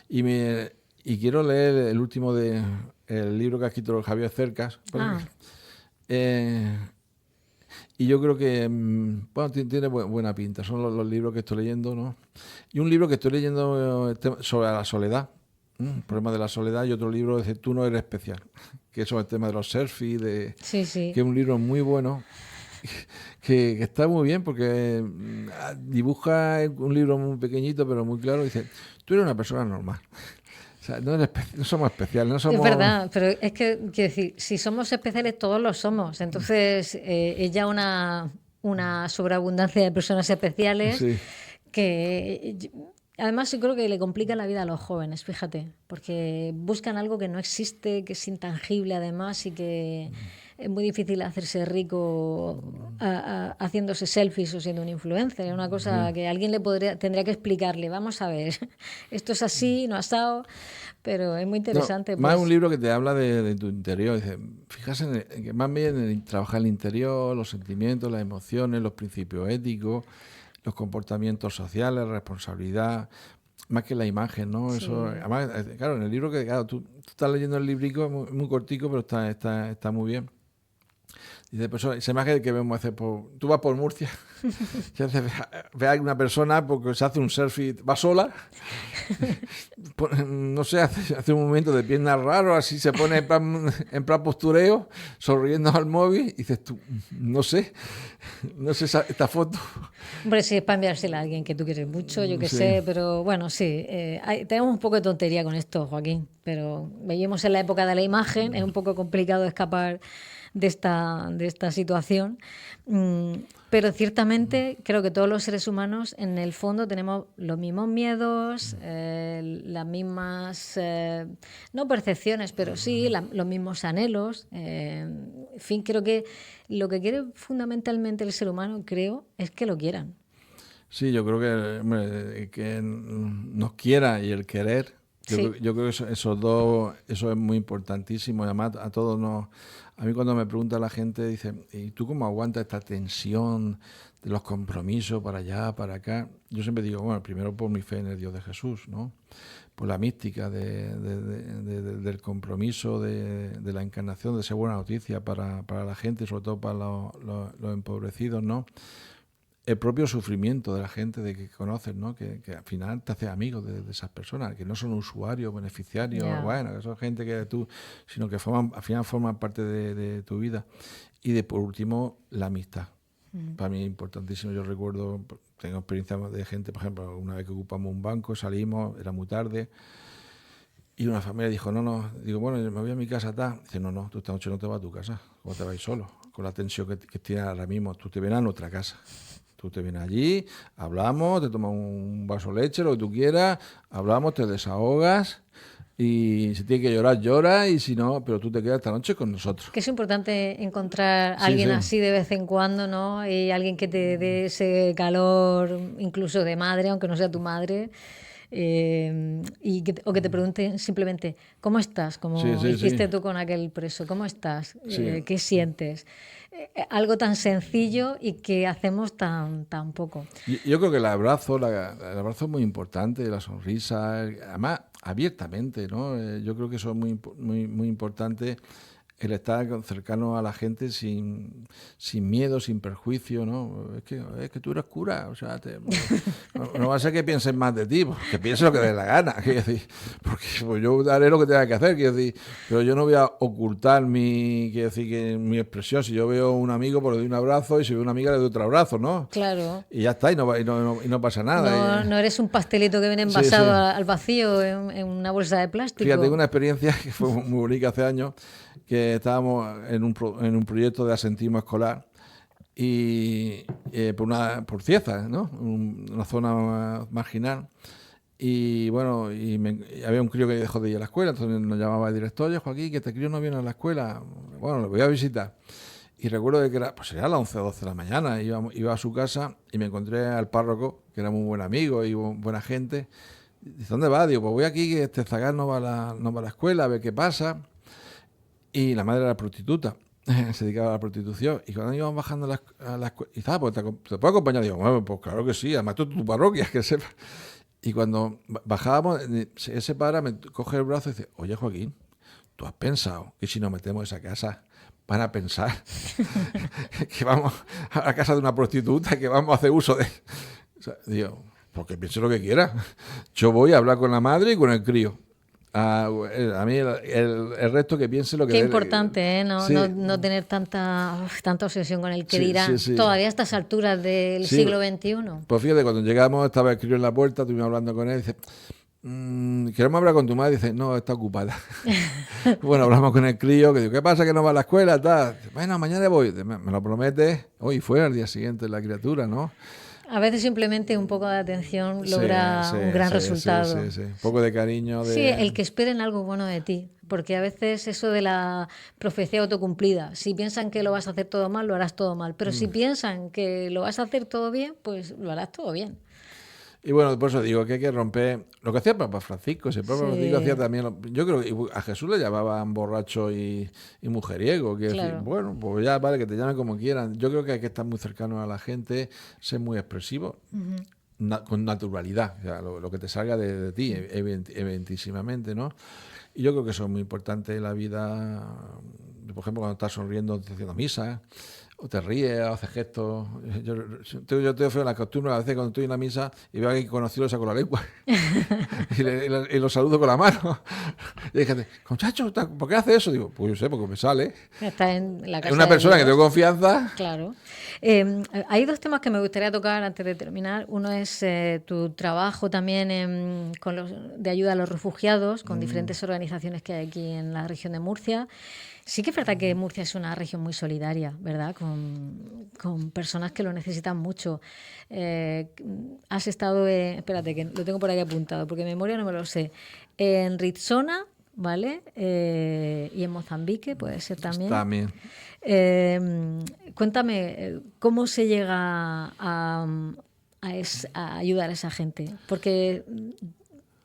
y quiero leer el último el libro que ha escrito Javier Cercas. Y yo creo que bueno, tiene buena pinta, son los libros que estoy leyendo, ¿no? Y un libro que estoy leyendo sobre la soledad. El problema de la soledad, y otro libro dice Tú no eres especial, que es sobre el tema de los selfies, que es un libro muy bueno, que está muy bien porque dibuja un libro muy pequeñito pero muy claro, dice, tú eres una persona normal. O sea, no somos especiales, no somos... Es verdad, pero es que, quiero decir, si somos especiales todos lo somos, entonces es ya una sobreabundancia de personas especiales que... Además, yo creo que le complica la vida a los jóvenes, fíjate, porque buscan algo que no existe, que es intangible además y que es muy difícil hacerse rico haciéndose selfies o siendo un influencer. Es una cosa que alguien tendría que explicarle. Vamos a ver, esto es así, no ha estado, pero es muy interesante. No, más un libro que te habla de tu interior. Dice, fíjate que más bien en trabajar el interior, los sentimientos, las emociones, los principios éticos, los comportamientos sociales, responsabilidad, más que la imagen, ¿no? Sí. Eso, además, claro, en el libro tú estás leyendo el librico, muy cortico, pero está muy bien. Dice, pues esa imagen que vemos tú vas por Murcia, ve a una persona porque se hace un selfie, va sola, no sé, hace un movimiento de piernas raro, así se pone en plan postureo, sonriendo al móvil, y dices tú, no sé esta foto. Hombre, sí, es para enviársela a alguien que tú quieres mucho, yo que sé, pero bueno, sí, tenemos un poco de tontería con esto, Joaquín, pero vivimos en la época de la imagen, es un poco complicado escapar de esta situación, pero ciertamente creo que todos los seres humanos en el fondo tenemos los mismos miedos, las mismas no percepciones, pero sí los mismos anhelos, en fin, creo que lo que quiere fundamentalmente el ser humano, es que lo quieran. Sí, yo creo que nos quiera y el querer, yo creo que esos dos, eso es muy importantísimo. Y además a mí cuando me pregunta la gente, dice, ¿y tú cómo aguantas esta tensión de los compromisos para allá, para acá? Yo siempre digo, bueno, primero por mi fe en el Dios de Jesús, ¿no? Por la mística del compromiso, de la encarnación, de esa buena noticia para la gente, sobre todo para los empobrecidos, ¿no? El propio sufrimiento de la gente de que conoces, ¿no? Que al final te haces amigo de esas personas, que no son usuarios, beneficiarios, bueno, que son gente que sino que al final forman parte de tu vida. Y por último, la amistad. Para mí es importantísimo. Yo recuerdo, tengo experiencia de gente, por ejemplo, una vez que ocupamos un banco, salimos, era muy tarde, y una familia dijo, no, digo, bueno, me voy a mi casa, tal. Dice, no, tú esta noche no te vas a tu casa, ¿cómo te vas solo? Con la tensión que tienes ahora mismo, tú te vienes a nuestra casa. Tú te vienes allí, hablamos, te tomas un vaso de leche, lo que tú quieras, hablamos, te desahogas, y si tienes que llorar, llora, y si no, pero tú te quedas esta noche con nosotros. Que es importante encontrar a Sí, alguien sí. así de vez en cuando, ¿no? Y alguien que te dé ese calor, incluso de madre, aunque no sea tu madre. O que te pregunten simplemente, ¿cómo estás? Como Sí. hiciste tú con aquel preso, ¿cómo estás? Sí. ¿Qué sientes? Algo tan sencillo y que hacemos tan poco. Yo creo que el abrazo es muy importante, la sonrisa, además abiertamente, ¿no? Yo creo que eso es muy importante, el estar cercano a la gente sin miedo, sin perjuicio, ¿no? Es que tú eres cura, o sea, no va a ser que piensen más de ti, pues, que piensen lo que dé la gana, quiero decir, porque pues, yo haré lo que tenga que hacer, quiero decir, pero yo no voy a ocultar mi expresión. Si yo veo a un amigo, pues le doy un abrazo, y si veo a una amiga, le doy otro abrazo, ¿no? Claro. Y ya está, y no pasa nada. No eres un pastelito que viene envasado al vacío en una bolsa de plástico. Fíjate, tengo una experiencia que fue muy bonita hace años, que estábamos en un proyecto de asentismo escolar y por Cieza, ¿no? Una zona marginal. Y bueno, y había un crío que dejó de ir a la escuela, entonces nos llamaba el director, oye, Joaquín, que este crío no viene a la escuela. Bueno, lo voy a visitar. Y recuerdo que era las 11 o 12 de la mañana, iba a su casa y me encontré al párroco, que era muy buen amigo y buena gente. Dice, ¿dónde va? Digo, pues voy aquí, que este zagal no va a la escuela, a ver qué pasa. Y la madre era prostituta, se dedicaba a la prostitución. Y cuando íbamos bajando a la escuela, y estaba, pues ¿te puedo acompañar? Digo, bueno, pues claro que sí, además tú tu parroquia, que sepa. Y cuando bajábamos, él se para, me coge el brazo y dice, oye Joaquín, ¿tú has pensado que si nos metemos en esa casa van a pensar que vamos a la casa de una prostituta, que vamos a hacer uso de... O sea, digo, porque piense lo que quiera. Yo voy a hablar con la madre y con el crío. A mí el resto que piense lo que... Qué importante, ¿eh? Sí. No tener tanta obsesión con el que dirán. Sí. Todavía a estas alturas del siglo XXI. Pues fíjate, cuando llegamos estaba el crío en la puerta, estuvimos hablando con él y dice... queremos hablar con tu madre. Dice, no, está ocupada. Bueno, hablamos con el crío, que digo, ¿qué pasa que no va a la escuela? Tal. Bueno, mañana voy. Me lo prometes. Hoy fue al día siguiente la criatura, ¿no? A veces simplemente un poco de atención logra un gran resultado. Sí. Un poco de cariño. Sí, el que esperen algo bueno de ti. Porque a veces eso de la profecía autocumplida, si piensan que lo vas a hacer todo mal, lo harás todo mal. Pero si piensan que lo vas a hacer todo bien, pues lo harás todo bien. Y bueno, por eso digo que hay que romper lo que hacía Papa Francisco. Si Papa Francisco hacía también, yo creo que a Jesús le llamaban borracho y mujeriego. Que claro. decir, bueno, pues ya vale, que te llamen como quieran. Yo creo que hay que estar muy cercano a la gente, ser muy expresivo, con naturalidad, o sea, lo que te salga de ti, evidentísimamente, ¿no? Y yo creo que eso es muy importante en la vida. Por ejemplo, cuando estás sonriendo haciendo misa, o te ríes, o haces gestos. Yo tengo feo la costumbre, a veces cuando estoy en la misa y veo a alguien conocido, le saco la lengua y lo saludo con la mano. Y hay gente, muchacho, ¿por qué haces eso? Digo, pues yo sé, porque me sale. Está en la casa Es una persona que tengo confianza. Claro. Hay dos temas que me gustaría tocar antes de terminar. Uno es tu trabajo también de ayuda a los refugiados con diferentes organizaciones que hay aquí en la región de Murcia. Sí que es verdad que Murcia es una región muy solidaria, ¿verdad? Con personas que lo necesitan mucho. Has estado, espérate, que lo tengo por aquí apuntado, porque de memoria no me lo sé, en Rizona, ¿vale? Y en Mozambique, puede ser también. También. Cuéntame, ¿cómo se llega a ayudar a esa gente? Porque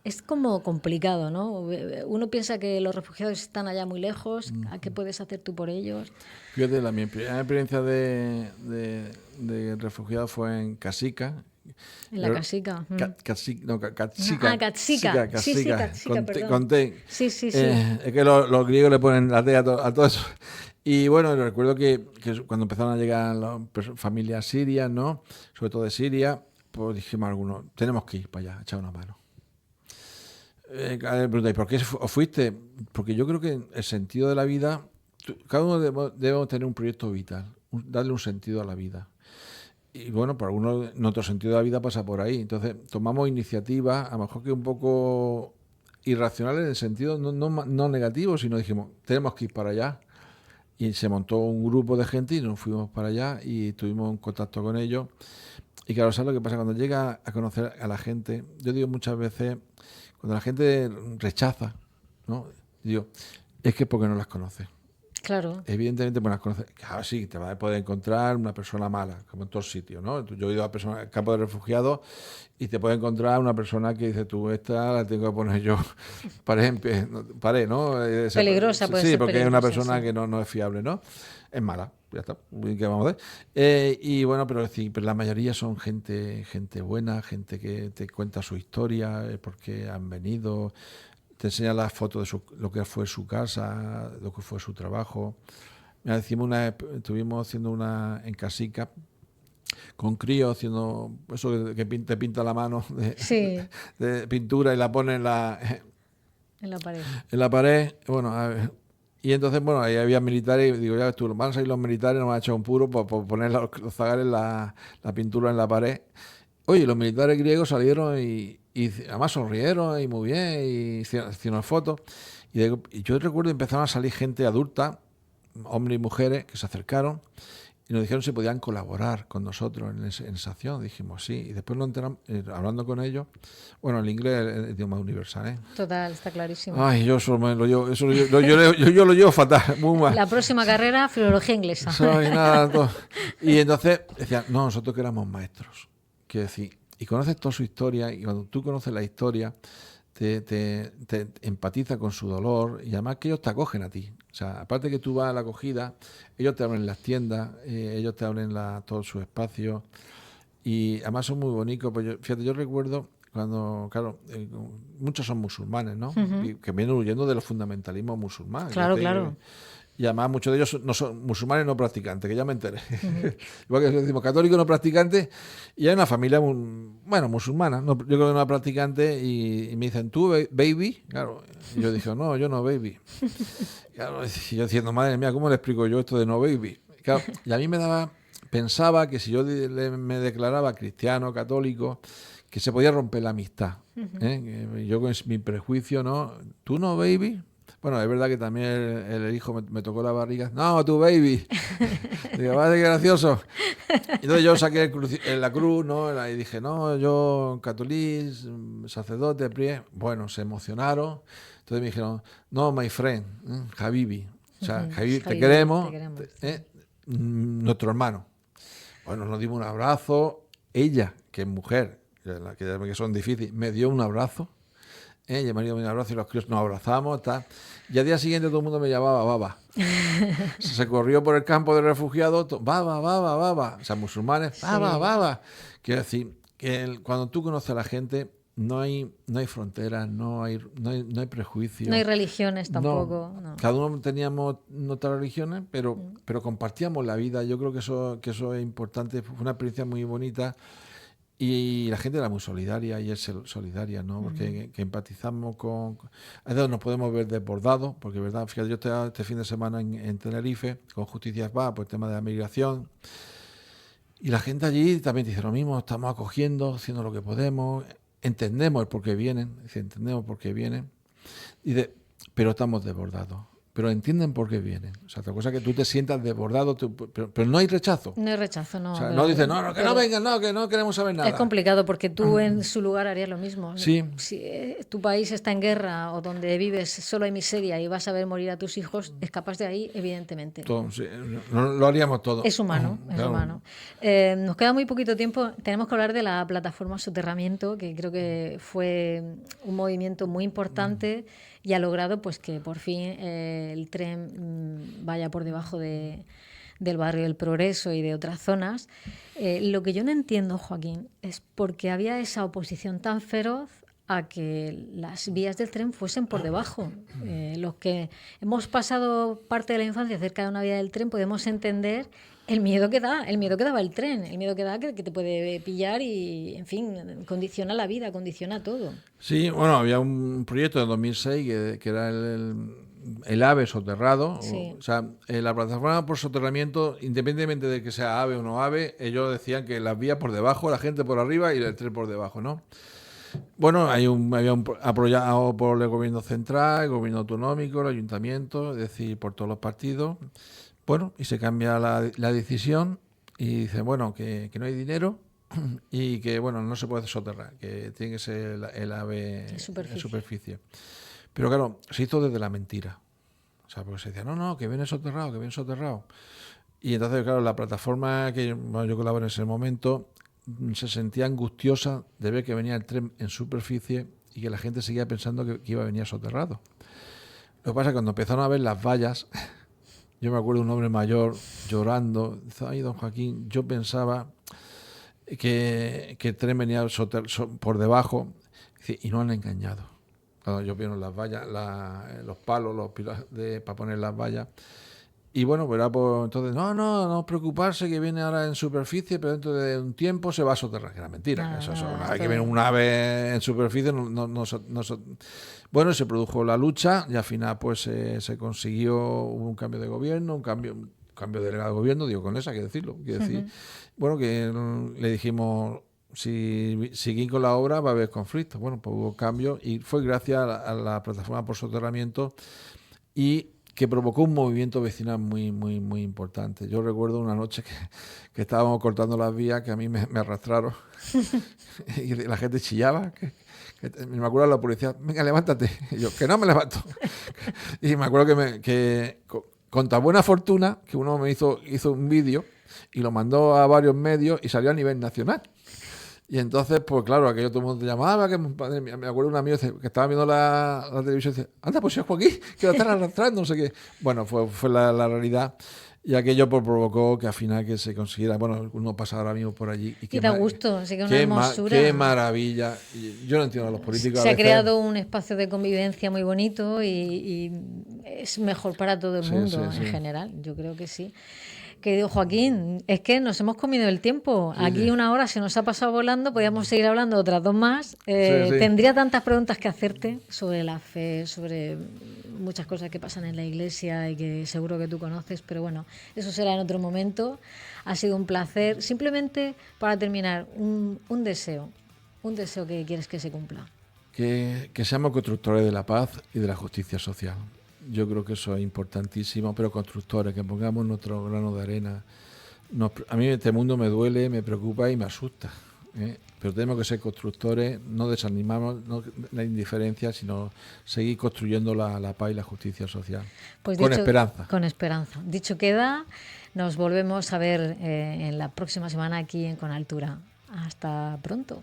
es como complicado, ¿no? Uno piensa que los refugiados están allá muy lejos. ¿A qué puedes hacer tú por ellos? Fíjate, mi primera experiencia de refugiado fue en Casica. En la Casica. Catsica. Catsica. Sí, Catsica, perdón. Conté. Sí. Es que los griegos le ponen la T a todo eso. Y bueno, recuerdo que cuando empezaron a llegar las familias sirias, ¿no? Sobre todo de Siria, pues dijimos algunos, tenemos que ir para allá, echar una mano. ¿Y por qué os fuiste? Porque yo creo que el sentido de la vida, cada uno debemos tener un proyecto vital. darle un sentido a la vida. Y bueno, por algunos, nuestro sentido de la vida pasa por ahí. Entonces, tomamos iniciativas, a lo mejor que un poco irracionales en el sentido no negativo, sino dijimos, tenemos que ir para allá. Y se montó un grupo de gente y nos fuimos para allá y estuvimos en contacto con ellos. Y claro, ¿sabes lo que pasa? Cuando llega a conocer a la gente, yo digo muchas veces, cuando la gente rechaza, ¿no? Digo, es que porque no las conoce. Claro. Evidentemente, pues las conoces. Claro, sí, te vas a poder encontrar una persona mala, como en todos sitios, ¿no? Yo he ido a personas, al campo de refugiados y te puedes encontrar una persona que dice, tú, esta la tengo que poner yo, ¿no? Peligrosa, puede sí, ser porque es una peligrosa, persona sí. que no es fiable, ¿no? Es mala, ya está. ¿Qué vamos a hacer? Y bueno, pero la mayoría son gente buena, gente que te cuenta su historia, por qué han venido, te enseña las fotos de lo que fue su casa, lo que fue su trabajo. Mira, estuvimos haciendo una en Casica con críos, haciendo eso que te pinta la mano Sí, de pintura y la pone en en la pared. la pared. Bueno, y entonces, bueno, ahí había militares y digo, ya ves tú, van a salir los militares, nos van a echar un puro por poner los zagales, la pintura en la pared. Oye, los militares griegos salieron y además sonrieron y muy bien, y hicieron fotos. Y yo recuerdo empezaron a salir gente adulta, hombres y mujeres, que se acercaron y nos dijeron si podían colaborar con nosotros en esa acción. Dijimos sí. Y después nos enteramos, hablando con ellos, bueno, el inglés es el idioma universal, ¿eh? Total, está clarísimo. Ay, yo solo lo llevo, yo lo llevo fatal, muy mal. La próxima carrera, filología inglesa. Y entonces decían, no, nosotros que éramos maestros. Quiero decir, y conoces toda su historia, y cuando tú conoces la historia, te empatiza con su dolor, y además que ellos te acogen a ti. O sea, aparte que tú vas a la acogida, ellos te abren las tiendas, ellos te abren todos sus espacios, y además son muy bonitos. Pues fíjate, yo recuerdo cuando, claro, muchos son musulmanes, ¿no? Uh-huh. Que vienen huyendo de los fundamentalismos musulmanes. Claro, claro. Y además muchos de ellos no son musulmanes no practicantes, que ya me enteré. Uh-huh. Igual que decimos católicos no practicantes, y hay una familia, musulmana, yo creo que no practicante, y me dicen, ¿tú, baby? Claro, y yo dije, no, yo no, baby. Claro, y yo diciendo, madre mía, ¿cómo le explico yo esto de no, baby? Claro, y a mí pensaba que si yo me declaraba cristiano, católico, que se podía romper la amistad. Uh-huh. Yo con mi prejuicio, ¿no? ¿Tú no, baby? Bueno, es verdad que también el hijo me tocó la barriga. No, tú, baby. Digo, vale, qué gracioso. Entonces yo saqué la cruz, ¿no? Y dije, no, yo católico, sacerdote, prié. Bueno, se emocionaron. Entonces me dijeron, no, my friend, Habibi. O sea, Habibi, te queremos. Nuestro hermano. Bueno, nos dimos un abrazo. Ella, que es mujer, que son difíciles, me dio un abrazo. Ella me dio un abrazo y los críos nos abrazamos. Y al día siguiente todo el mundo me llamaba Baba. Se corrió por el campo de refugiados, Baba, Baba, Baba. O sea, musulmanes, Baba, sí. Baba. Quiero decir, que cuando tú conoces a la gente, no hay fronteras, no hay prejuicios. No hay religiones tampoco. No. Cada uno teníamos nuestras religiones, pero compartíamos la vida. Yo creo que eso es importante. Fue una experiencia muy bonita. Y la gente era muy solidaria y es solidaria, ¿no? Porque que empatizamos con... A veces nos podemos ver desbordados, porque, ¿verdad? Fíjate, yo este fin de semana en Tenerife, con Justicia Va, por el tema de la migración, y la gente allí también dice lo mismo, estamos acogiendo, haciendo lo que podemos, entendemos el por qué vienen, pero estamos desbordados. Pero entienden por qué vienen. O sea, otra cosa es que tú te sientas desbordado, pero no hay rechazo. No hay rechazo, no. O sea, no dicen, que no vengan, que no queremos saber nada. Es complicado porque tú en su lugar harías lo mismo. Sí. Si tu país está en guerra o donde vives solo hay miseria y vas a ver morir a tus hijos, escapas de ahí, evidentemente. Todo, sí. Lo haríamos todo. Es humano, es claro. humano. Nos queda muy poquito tiempo. Tenemos que hablar de la plataforma Soterramiento, que creo que fue un movimiento muy importante y ha logrado pues que por fin el tren vaya por debajo del barrio del Progreso y de otras zonas. Lo que yo no entiendo, Joaquín, es por qué había esa oposición tan feroz a que las vías del tren fuesen por debajo. Los que hemos pasado parte de la infancia cerca de una vía del tren podemos entender el miedo que daba el tren, el miedo que da que te puede pillar y, en fin, condiciona la vida, condiciona todo. Sí, bueno, había un proyecto de 2006 que era el AVE soterrado. Sí. O sea, la plataforma por soterramiento, independientemente de que sea AVE o no AVE, ellos decían que las vías por debajo, la gente por arriba y el tren por debajo, ¿no? Bueno, había un apoyado por el gobierno central, el gobierno autonómico, el ayuntamiento, es decir, por todos los partidos. Bueno, y se cambia la decisión y dicen, bueno, que no hay dinero y que, bueno, no se puede soterrar, que tiene que ser el AVE en superficie. Pero claro, se hizo desde la mentira. O sea, porque se decía, no, que viene soterrado, que viene soterrado. Y entonces, claro, la plataforma que yo colaboré en ese momento se sentía angustiosa de ver que venía el tren en superficie y que la gente seguía pensando que iba a venir soterrado. Lo que pasa es que cuando empezaron a ver las vallas, yo me acuerdo de un hombre mayor llorando, dice, ay, don Joaquín, yo pensaba que el tren venía por debajo, dice, y no han engañado. Cuando yo vieron las vallas, los palos, los pilares para poner las vallas. Y bueno, pues era entonces, no preocuparse que viene ahora en superficie, pero dentro de un tiempo se va a soterrar. Que era mentira. Una vez que viene un ave en superficie, bueno, se produjo la lucha y al final pues se consiguió, hubo un cambio de gobierno, un cambio de delegado de gobierno, digo con esa, hay que decirlo. Quiero decir, bueno, que le dijimos, si seguir con la obra va a haber conflictos. Bueno, pues hubo cambios y fue gracias a la plataforma por soterramiento y que provocó un movimiento vecinal muy, muy, muy importante. Yo recuerdo una noche que estábamos cortando las vías, que a mí me arrastraron y la gente chillaba. Me acuerdo de la policía, venga, levántate. Y yo, que no me levanto. Y me acuerdo que con tan buena fortuna que uno me hizo un vídeo y lo mandó a varios medios y salió a nivel nacional. Y entonces, pues claro, aquello todo el mundo te llamaba, me acuerdo de un amigo que estaba viendo la televisión y dice, anda, pues si es Joaquín, que lo están arrastrando, no sé qué. Bueno, fue la realidad. Y aquello pues, provocó que al final que se consiguiera, bueno, uno pasa ahora mismo por allí. Y da gusto, sí que una hermosura. Qué maravilla. Yo no entiendo a los políticos. Se ha creado un espacio de convivencia muy bonito y es mejor para todo el mundo en general, yo creo que sí. Querido Joaquín, es que nos hemos comido el tiempo. Aquí una hora se nos ha pasado volando, podríamos seguir hablando otras dos más. Tendría tantas preguntas que hacerte sobre la fe, sobre muchas cosas que pasan en la iglesia y que seguro que tú conoces, pero bueno, eso será en otro momento. Ha sido un placer. Simplemente para terminar, un deseo que quieres que se cumpla. Que seamos constructores de la paz y de la justicia social. Yo creo que eso es importantísimo, pero constructores, que pongamos nuestro grano de arena. A mí este mundo me duele, me preocupa y me asusta, pero tenemos que ser constructores, no desanimamos la indiferencia, sino seguir construyendo la paz y la justicia social. Pues con esperanza. Con esperanza. Dicho queda, nos volvemos a ver en la próxima semana aquí en Con Altura. Hasta pronto.